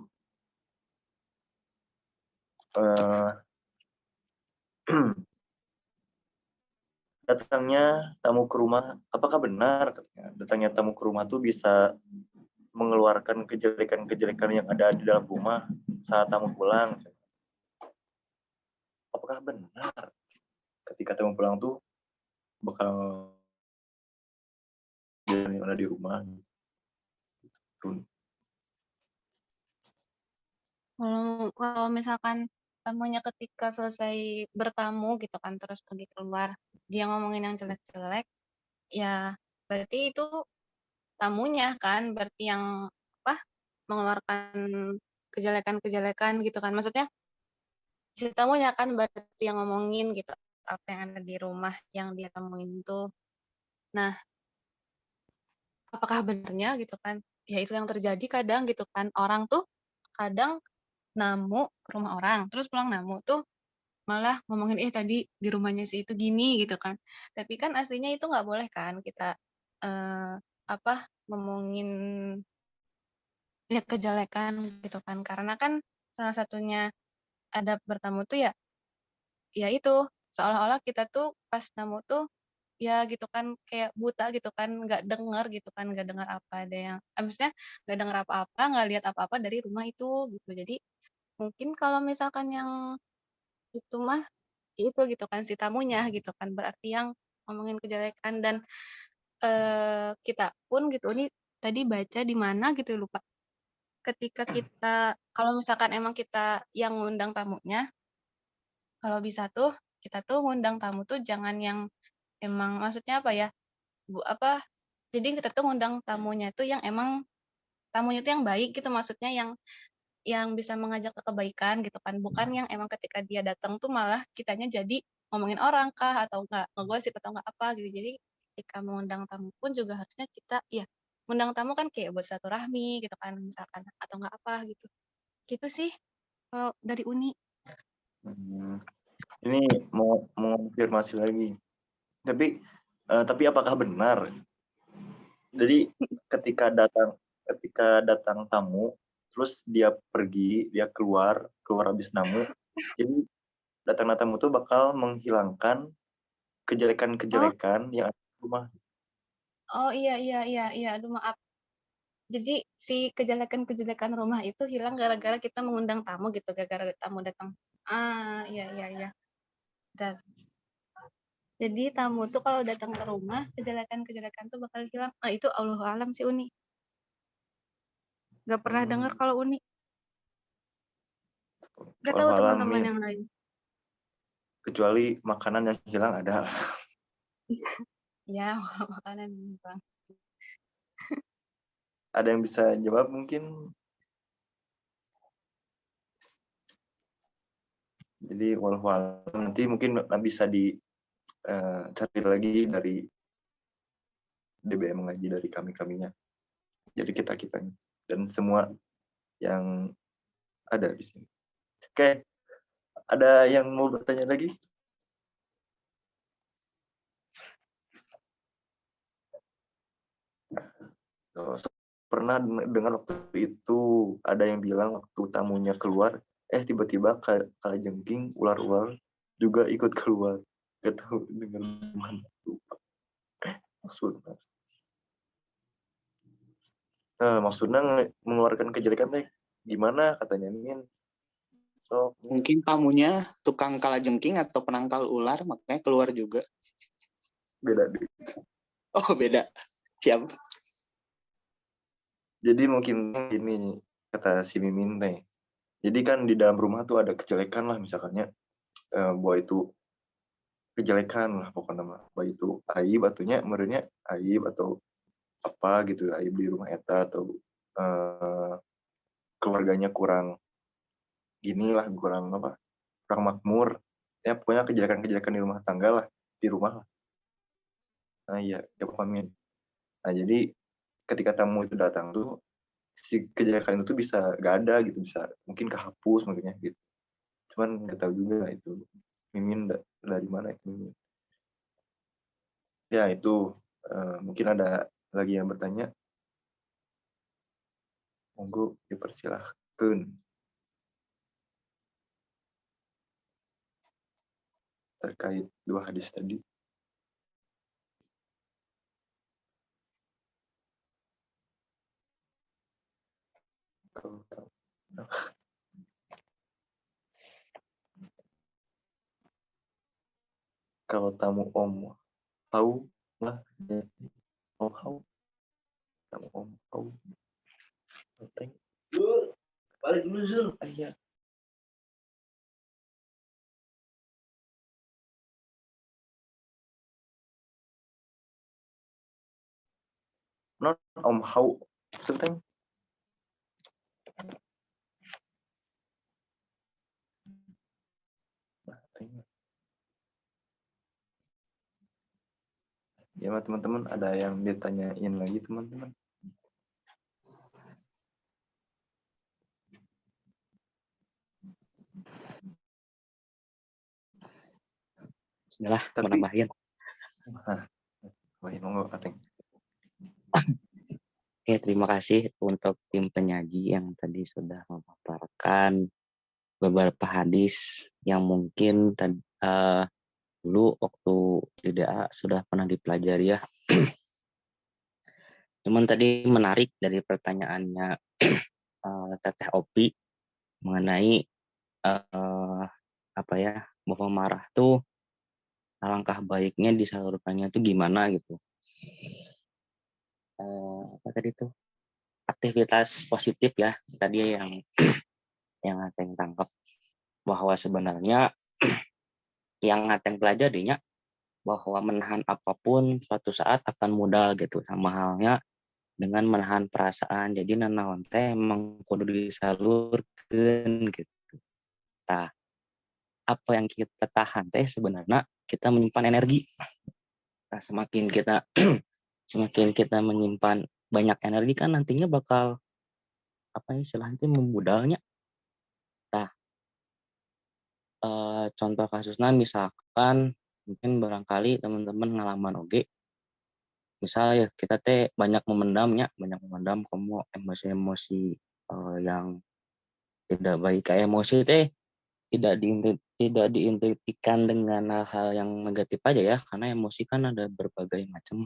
Datangnya tamu ke rumah, apakah benar datangnya tamu ke rumah tuh bisa mengeluarkan kejelekan-kejelekan yang ada di dalam rumah saat tamu pulang? Apakah benar ketika tamu pulang tuh bakal yang ada di rumah? Kalau misalkan tamunya ketika selesai bertamu gitu kan terus pergi keluar, dia ngomongin yang jelek-jelek, ya berarti itu tamunya kan, berarti yang mengeluarkan kejelekan-kejelekan gitu kan. Maksudnya si tamunya kan berarti yang ngomongin gitu apa yang ada di rumah yang dia temuin tuh. Nah, apakah benarnya gitu kan? Ya itu yang terjadi kadang gitu kan. Orang tuh kadang namu ke rumah orang, terus pulang namu tuh malah ngomongin tadi di rumahnya si itu gini gitu kan. Tapi kan aslinya itu nggak boleh kan kita ngomongin ya kejelekan gitu kan. Karena kan salah satunya adab bertamu tuh ya itu seolah-olah kita tuh pas namu tuh ya gitu kan kayak buta gitu kan, nggak dengar gitu kan, nggak dengar apa ada yang maksudnya nggak dengar apa-apa, nggak lihat apa-apa dari rumah itu gitu. Jadi mungkin kalau misalkan yang itu mah itu gitu kan si tamunya gitu kan, berarti yang ngomongin kejelekan. Dan kita pun gitu, ini tadi baca di mana gitu lupa, ketika kita kalau misalkan emang kita yang ngundang tamunya, kalau bisa tuh kita tuh ngundang tamu tuh jangan yang emang maksudnya apa ya, jadi kita tuh ngundang tamunya tuh yang emang tamunya tuh yang baik gitu, maksudnya yang bisa mengajak ke kebaikan gitu kan, bukan yang emang ketika dia datang tuh malah kitanya jadi ngomongin orang kah, atau enggak ngegosip atau enggak apa gitu. Jadi ketika mengundang tamu pun juga harusnya kita ya mengundang tamu kan kayak buat silaturahmi gitu kan misalkan atau enggak apa gitu. Gitu sih kalau dari Uni. Hmm, ini mau konfirmasi lagi. Tapi apakah benar? Jadi ketika datang tamu, terus dia pergi, dia keluar habis namu, jadi datang tamu tuh bakal menghilangkan Oh, kejelekan-kejelekan yang ada di rumah. oh iya. Aduh maaf. Jadi si kejelekan-kejelekan rumah itu hilang gara-gara kita mengundang tamu gitu, gara-gara tamu datang. Ah, iya. Bentar. Jadi tamu tuh kalau datang ke rumah, kejelekan-kejelekan tuh bakal hilang. Nah, itu Allahu alam sih Uni. Gak pernah dengar kalau Uni. Gak tahu Wallahualam, teman-teman Min. yang lain. Kecuali makanan yang hilang ada. Ya, makanan bang. Ada yang bisa jawab mungkin? Jadi wallahualam, nanti mungkin bisa dicari lagi dari DBM Mengaji, dari kami-kaminya. Jadi kita-kitanya. Dan semua yang ada di sini. Oke, ada yang mau bertanya lagi? Oh, pernah dengar waktu itu ada yang bilang waktu tamunya keluar, tiba-tiba kalajengking ular-ular juga ikut keluar. Gak tahu dengar mana, lupa maksudnya. Maksudnya mengeluarkan kejelekan teh gimana katanya Min? So, Mungkin tamunya tukang kalajengking atau penangkal ular, makanya keluar juga. beda deh. Oh, beda. Siap. Jadi mungkin ini kata si Mimin teh. Jadi kan di dalam rumah tuh ada kejelekan lah, misalkannya bahwa itu kejelekan lah pokoknya mah. Bahwa itu aib batunya merenya aib atau apa gitu, aib di rumah eta atau keluarganya kurang ginilah, kurang apa, kurang makmur. Ya pokoknya kejelekan-kejelekan di rumah tangga lah, di rumah lah. Nah iya, ya pamin. Nah jadi ketika tamu itu datang tuh si kejelekan itu bisa gak ada gitu, bisa mungkin kehapus mungkinnya gitu. Cuman nggak tahu juga itu Mimin dari mana itu Mimin. Ya itu mungkin ada lagi yang bertanya, monggo dipersilahkan terkait dua hadis tadi. Kalau tahu, kalau tamu om tahu lah, om tahu, tamu om tahu, penting. Balik dulu Zul. Iya. Not om how, penting. Ya teman-teman, ada yang ditanyain lagi teman-teman? Bismillah, Tapi menambahin. monggo Ateng. Oke, terima kasih untuk tim penyaji yang tadi sudah memaparkan beberapa hadis yang mungkin dulu waktu di DA sudah pernah dipelajari ya. Cuman tadi menarik dari pertanyaannya Teteh Opi mengenai apa ya, bahwa marah tuh alangkah baiknya disalurkannya tuh gimana gitu. Apa tadi tuh? aktivitas positif ya tadi yang Ateng tangkap, bahwa sebenarnya yang Ateng pelajarinya bahwa menahan apapun suatu saat akan mudah gitu, sama halnya dengan menahan perasaan. Jadi nanaon teh emang kudu disalurkeun gitu. Tah, apa yang kita tahan teh sebenarnya kita menyimpan energi. Nah, semakin kita menyimpan banyak energi kan nantinya bakal apa istilahnya itu membudalnya. Nah, contoh kasusnya misalkan mungkin barangkali teman-teman ngalaman oge, misalnya kita teh banyak memendam kamu emosi-emosi yang tidak baik, kayak emosi teh tidak diidentikan dengan hal-hal yang negatif aja ya, karena emosi kan ada berbagai macam.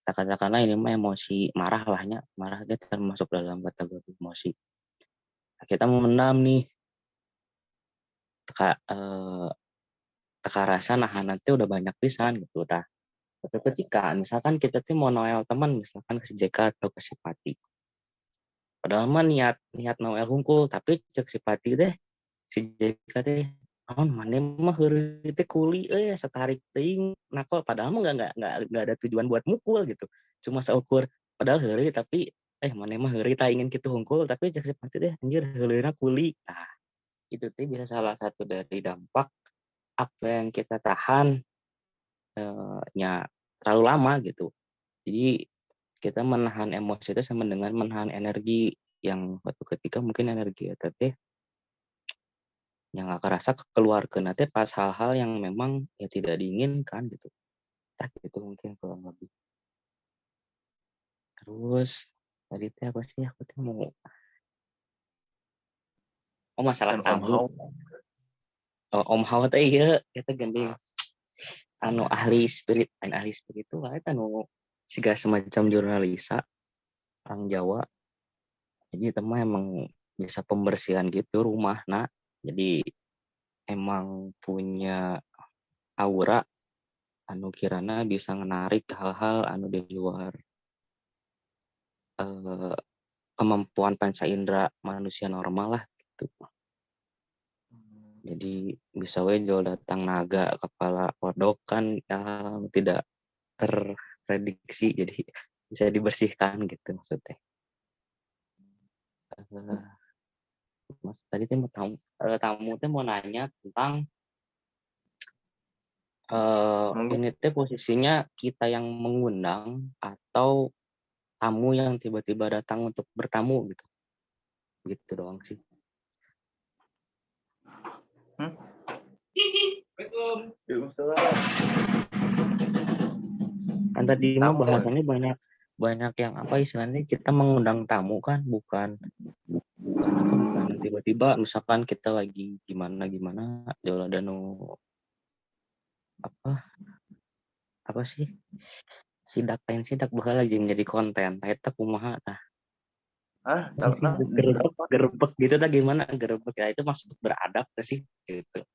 Katakanlah ini mah emosi marah lahnya, marah dia termasuk dalam kategori emosi. Nah, kita memendam nih, teka rasa nahan nanti udah banyak pisan gitu. Tah, suatu ketika misalkan kita tuh mau noel teman, misalkan ke si JK atau ke si Pati. Padahal mah niat noel hungkul, tapi cek si Pati deh, si JK teh, "Naon maneh mah heureuy teh kuli setarik teuing." Nah, kok padahal mah enggak ada tujuan buat mukul gitu. Cuma seukur padahal heureuy tapi maneh mah heureuy tah ingin kitu hungkul, tapi cek si Pati deh, "Anjir heuleuna kuli." Nah, itu teh bisa salah satu dari dampak apa yang kita tahan nya terlalu lama gitu. Jadi kita menahan emosi itu sama dengan menahan energi yang suatu ketika mungkin energi eta teh yang nggak kerasa keluarkeun teh pas hal-hal yang memang ya tidak diinginkan gitu. Tah gitu mungkin kurang lebih. Terus tadi teh apa sih aku teh mau masalah Dan Om tamu. Hao, Om Hao teh ieu eta gending ahli spiritual eta siga semacam jurnalisa orang Jawa. Jadi teman emang bisa pembersihan gitu rumah nak. Jadi emang punya aura anu kirana bisa menarik hal-hal anu di luar eh, kemampuan panca indera manusia normal lah gitu. Jadi bisa we jol datang naga kepala kodok kan tidak terprediksi, jadi bisa dibersihkan gitu maksudnya. Mas tadi tuh tamu tuh mau nanya tentang mungkin ini tuh posisinya kita yang mengundang atau tamu yang tiba-tiba datang untuk bertamu gitu. Gitu doang sih. Kan tadi mah bahasannya banyak yang apa istilahnya kita mengundang tamu kan bukan tiba-tiba misalkan kita lagi gimana jauh ada apa sih sidak bakal lagi menjadi konten eta kumaha tah sih gerebek gitu tah gimana gerebek ya itu maksud beradab sih gitu.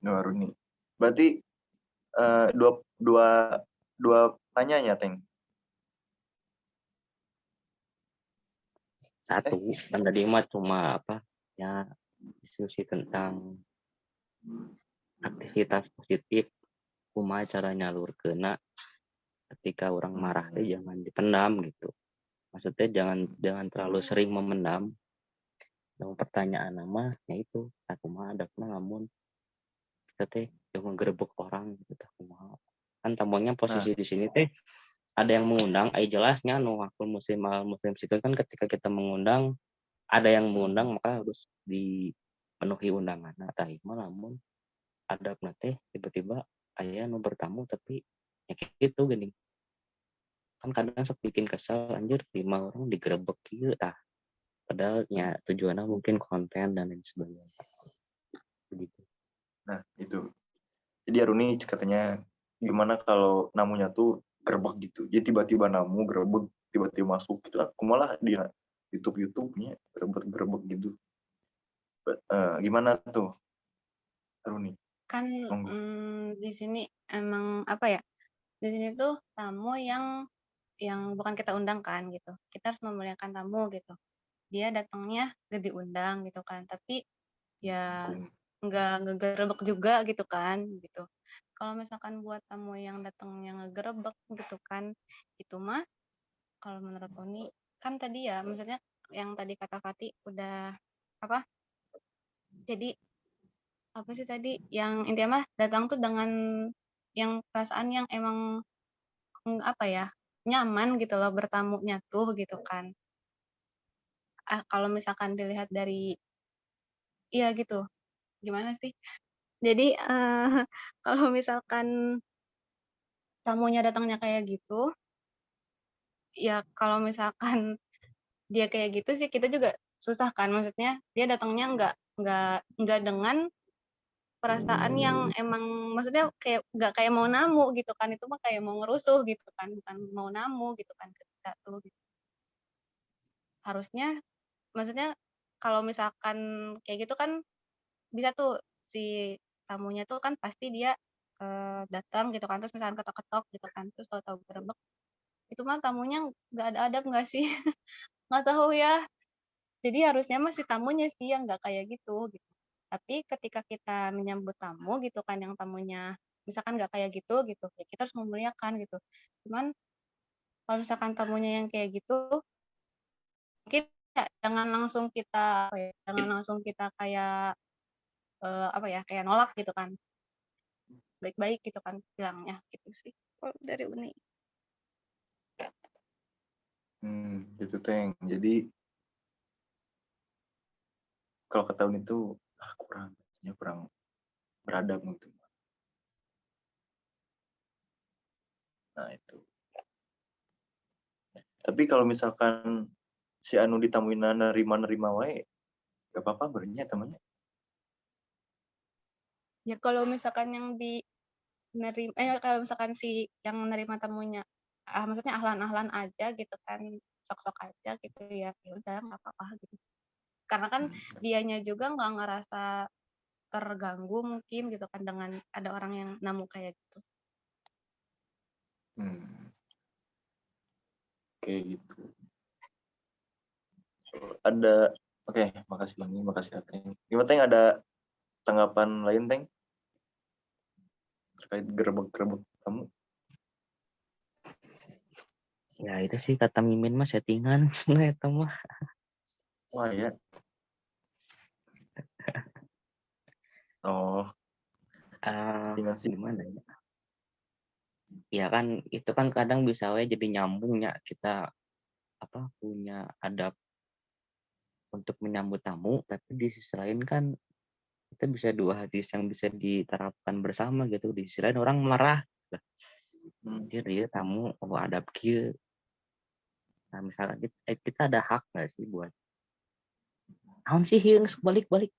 baru nih. Berarti dua tanyanya, Teng. Satu kan tadi mah cuma apa ya diskusi tentang aktivitas positif kumaha cara nyalurkeuna ketika orang marah teh jangan dipendam gitu. Maksudnya jangan terlalu sering memendam. Yang pertanyaan nama ya itu aku mah adabna lamun kita teh jangan gerebek orang gitu tah kumaha. Kan tamunya posisi di sini teh ada yang mengundang, jelasnya akun muslim situ kan ketika kita mengundang ada yang mengundang maka harus dipenuhi undangan. Nah, tah mah lamun adabna teh tiba-tiba aya nu bertamu tapi ya gitu gini. Kan kadang sok bikin kesel anjir 5 orang digerebek kieu tah. Padahal ya tujuannya mungkin konten dan lain sebagainya. Begitu. Nah, itu. Jadi Aruni katanya gimana kalau namunya tuh gerebek gitu. Jadi tiba-tiba namu gerebek, tiba-tiba masuk gitu. Aku malah di YouTube-nya gerebek gitu. Gimana tuh Aruni? Kan di sini emang apa ya? Di sini tuh tamu yang yang bukan kita undang kan gitu. Kita harus memuliakan tamu gitu. Dia datangnya gak diundang gitu kan, tapi ya nggak ngegerebek juga gitu kan gitu. Kalau misalkan buat tamu yang datangnya ngegerebek gitu kan, itu mah kalau menurut Uni kan tadi ya, maksudnya yang tadi kata Fatih udah apa? Jadi apa sih tadi yang intinya mah datang tuh dengan yang perasaan yang emang apa ya, nyaman gitu loh bertamunya tuh gitu kan. Kalau misalkan dilihat dari iya gitu. Gimana sih? Jadi kalau misalkan tamunya datangnya kayak gitu, ya kalau misalkan dia kayak gitu sih kita juga susah kan, maksudnya dia datangnya nggak dengan perasaan yang emang maksudnya kayak nggak kayak mau namu gitu kan, itu mah kayak mau ngerusuh gitu kan, bukan mau namu gitu kan ke kita tuh gitu. Harusnya maksudnya kalau misalkan kayak gitu kan bisa tuh si tamunya tuh kan pasti dia datang gitu kan, terus misalkan ketok-ketok gitu kan, terus tahu-tahu gerebek, itu mah tamunya nggak ada adab nggak sih? Nggak tahu ya. Jadi harusnya mah si tamunya sih yang nggak kayak gitu gitu. Tapi ketika kita menyambut tamu gitu kan, yang tamunya misalkan nggak kayak gitu gitu, ya kita harus memuliakan gitu. Cuman kalau misalkan tamunya yang kayak gitu, mungkin ya jangan langsung kita apa ya, jangan langsung kita kayak apa ya, kayak nolak gitu kan. Baik-baik gitu kan bilangnya gitu sih. Kalau dari Uni. Gitu Teng. Jadi kalau kata Uni itu kurang beradab gitu. Nah itu. Tapi kalau misalkan si anu ditamuin nerima wae, gak apa-apa berenya temannya. Ya kalau misalkan yang kalau misalkan si yang menerima tamunya maksudnya ahlan-ahlan aja gitu kan, sok-sok aja gitu ya udah nggak apa-apa gitu. Karena kan dianya juga nggak ngerasa terganggu mungkin gitu kan dengan ada orang yang namu kayak gitu. Kayak gitu. Ada, oke, makasih Bang, makasih Ateng. Gimana Teng, ada tanggapan lain Teng? Terkait gerebek-gerebek tamu? Ya itu sih kata Mimin mah settingan. Nah itu mah. Wah ya. Oh, settingan sih. Gimana ya? Ya kan itu kan kadang bisa we jadi nyambungnya kita punya adab untuk menyambut tamu, tapi di sisi lain kan kita bisa dua hadis yang bisa diterapkan bersama gitu. Di sisi lain orang marah. Jadi dia tamu adab kieu. Nah misalnya kita ada hak nggak sih buat naon sih yang balik-balik.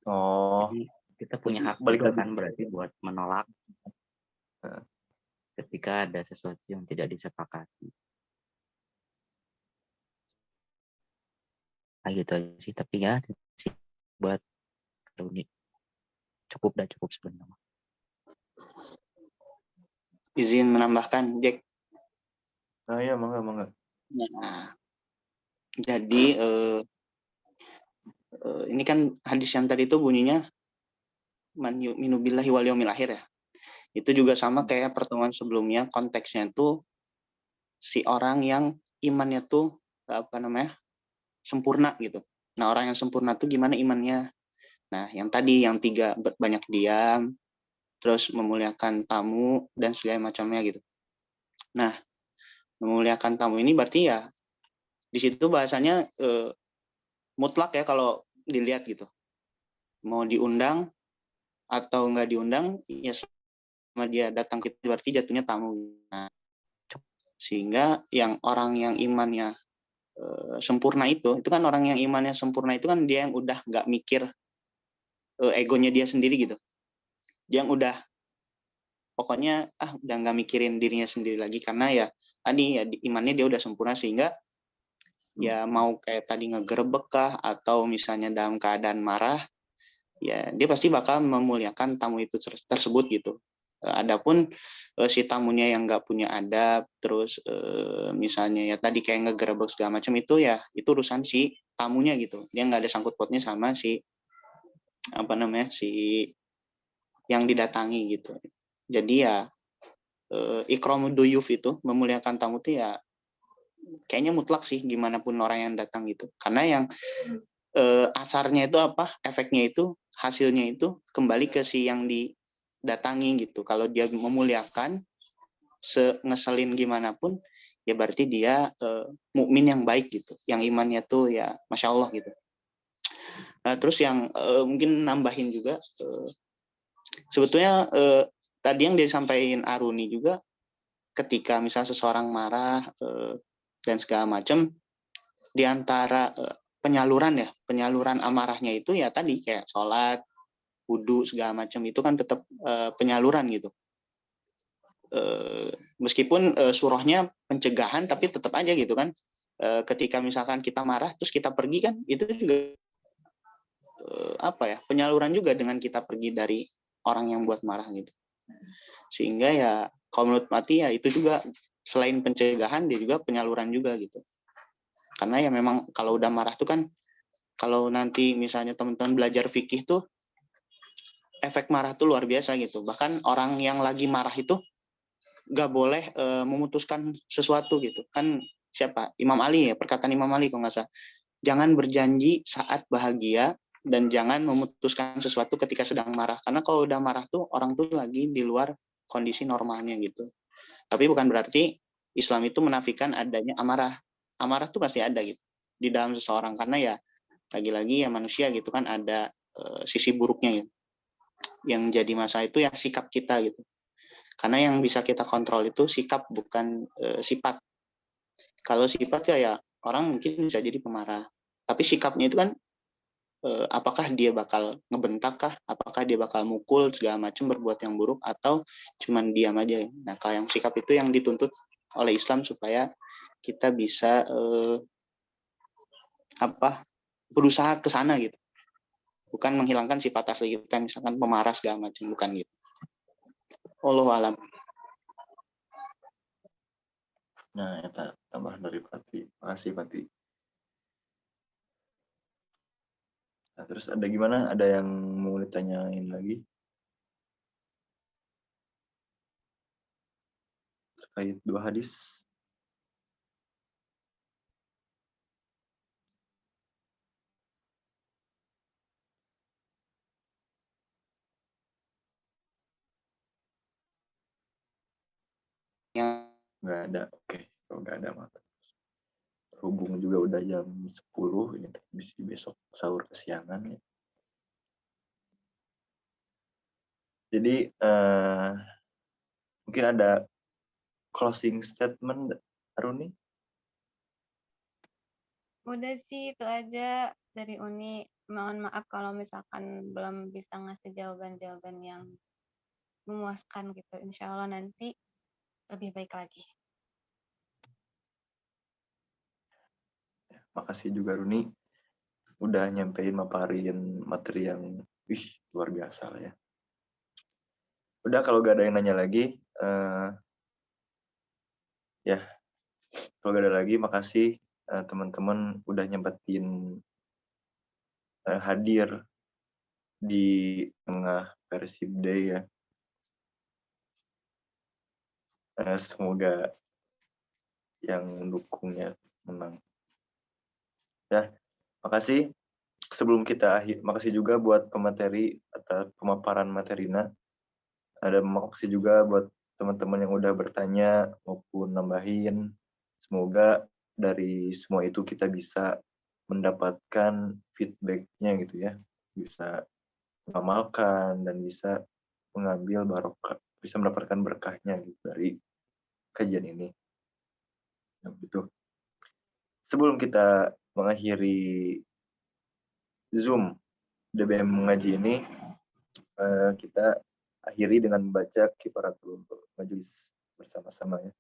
Jadi kita punya hak balik juga lagi kan berarti buat menolak ketika ada sesuatu yang tidak disepakati. Nah gitu aja sih, tapi ya sih buat ini cukup sebenarnya. Izin menambahkan, Jack. Iya, mangga. Nah, jadi ini kan hadis yang tadi itu bunyinya man yu'minu billahi wal yaumil akhir ya. Itu juga sama kayak pertemuan sebelumnya, konteksnya itu si orang yang imannya tuh sempurna gitu. Nah, orang yang sempurna tuh gimana imannya? Nah, yang tadi yang 3 banyak diam, terus memuliakan tamu dan segala macamnya gitu. Nah, memuliakan tamu ini berarti ya di situ bahasanya mutlak ya kalau dilihat gitu. Mau diundang atau nggak diundang, ya sama dia datang kita berarti jatuhnya tamu. Nah, sehingga yang orang yang imannya sempurna itu kan orang yang imannya sempurna itu kan dia yang udah nggak mikir egonya dia sendiri gitu. Dia yang udah pokoknya udah nggak mikirin dirinya sendiri lagi karena ya tadi ya imannya dia udah sempurna sehingga ya mau kayak tadi ngegerebek kah atau misalnya dalam keadaan marah, ya dia pasti bakal memuliakan tamu itu tersebut gitu. Adapun si tamunya yang nggak punya adab, terus misalnya ya tadi kayak ngegerebek segala macam itu ya itu urusan si tamunya gitu. Dia nggak ada sangkut pautnya sama si apa namanya si yang didatangi gitu. Jadi ya ikramud duyuf itu memuliakan tamu itu ya kayaknya mutlak sih gimana pun orang yang datang gitu. Karena yang asarnya itu apa, efeknya itu, hasilnya itu kembali ke si yang didatangi gitu. Kalau dia memuliakan, ngeselin gimana pun, ya berarti dia mukmin yang baik gitu. Yang imannya tuh ya Masya Allah gitu. Nah terus yang mungkin nambahin juga, sebetulnya tadi yang disampaikan Aruni juga, ketika misal seseorang marah dan segala macam, di antara penyaluran amarahnya itu ya tadi kayak sholat, wudhu segala macam itu kan tetap penyaluran gitu. Meskipun surahnya pencegahan tapi tetap aja gitu kan. Ketika misalkan kita marah terus kita pergi kan itu juga penyaluran juga dengan kita pergi dari orang yang buat marah gitu. Sehingga ya kalau menurut Mati ya itu juga selain pencegahan dia juga penyaluran juga gitu. Karena ya memang kalau udah marah tuh kan, kalau nanti misalnya teman-teman belajar fikih tuh, efek marah tuh luar biasa gitu. Bahkan orang yang lagi marah itu nggak boleh memutuskan sesuatu gitu. Kan siapa? Imam Ali ya, perkataan Imam Ali kalau nggak salah. Jangan berjanji saat bahagia dan jangan memutuskan sesuatu ketika sedang marah. Karena kalau udah marah tuh orang tuh lagi di luar kondisi normalnya gitu. Tapi bukan berarti Islam itu menafikan adanya amarah. Amarah tuh pasti ada gitu di dalam seseorang, karena ya lagi-lagi ya manusia gitu kan ada sisi buruknya gitu. Yang jadi masalah itu ya sikap kita gitu. Karena yang bisa kita kontrol itu sikap, bukan sifat. Kalau sifat ya orang mungkin bisa jadi pemarah. Tapi sikapnya itu kan apakah dia bakal ngebentak kah? Apakah dia bakal mukul segala macam, berbuat yang buruk, atau cuman diam aja. Nah, kalau yang sikap itu yang dituntut oleh Islam supaya kita bisa berusaha ke sana gitu. Bukan menghilangkan sifat asli kita, misalkan pemarah segala macam, bukan gitu. Wallahu alam. Nah, eta tambahan dari Pati. Makasih Pati. Nah, terus ada gimana? Ada yang mau ditanyain lagi? Terkait dua hadis. Yang Nggak ada. Oke. Kalau nggak ada maka. Berhubung juga udah jam 10. Ini bisa besok sahur kesiangan ya. Jadi mungkin ada closing statement Aruni? Udah sih itu aja dari Uni. Mohon maaf kalau misalkan belum bisa ngasih jawaban-jawaban yang memuaskan gitu. Insya Allah nanti lebih baik lagi. Makasih juga Runi udah nyampein maparin materi yang luar biasa lah ya. Udah kalau gak ada yang nanya lagi, ya kalau gak ada lagi makasih teman-teman udah nyempetin hadir di tengah Persib Day ya. Semoga yang mendukungnya menang. Ya, makasih. Sebelum kita makasih juga buat pemateri atau pemaparan materina. Ada makasih juga buat teman-teman yang udah bertanya maupun nambahin. Semoga dari semua itu kita bisa mendapatkan feedback-nya gitu ya. Bisa mengamalkan dan bisa mengambil barokah, bisa mendapatkan berkahnya gitu dari kajian ini. Nah, gitu. Sebelum kita mengakhiri Zoom DBM mengaji ini, kita akhiri dengan membaca kifaratul majelis bersama-sama ya.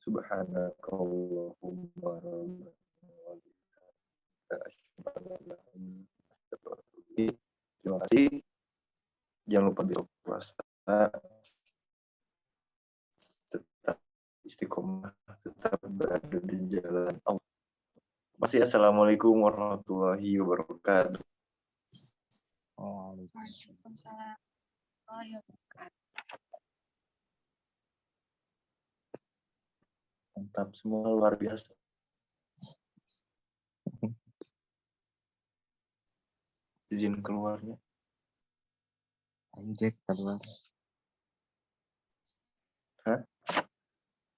Subhanakallahumma terima kasih. Jangan lupa berpuasa. Allah. Pasti assalamualaikum warahmatullahi wabarakatuh. Waalaikumsalam warahmatullahi wabarakatuh. Mantap semua, luar biasa. Izin keluarnya. Ayo Jack keluar.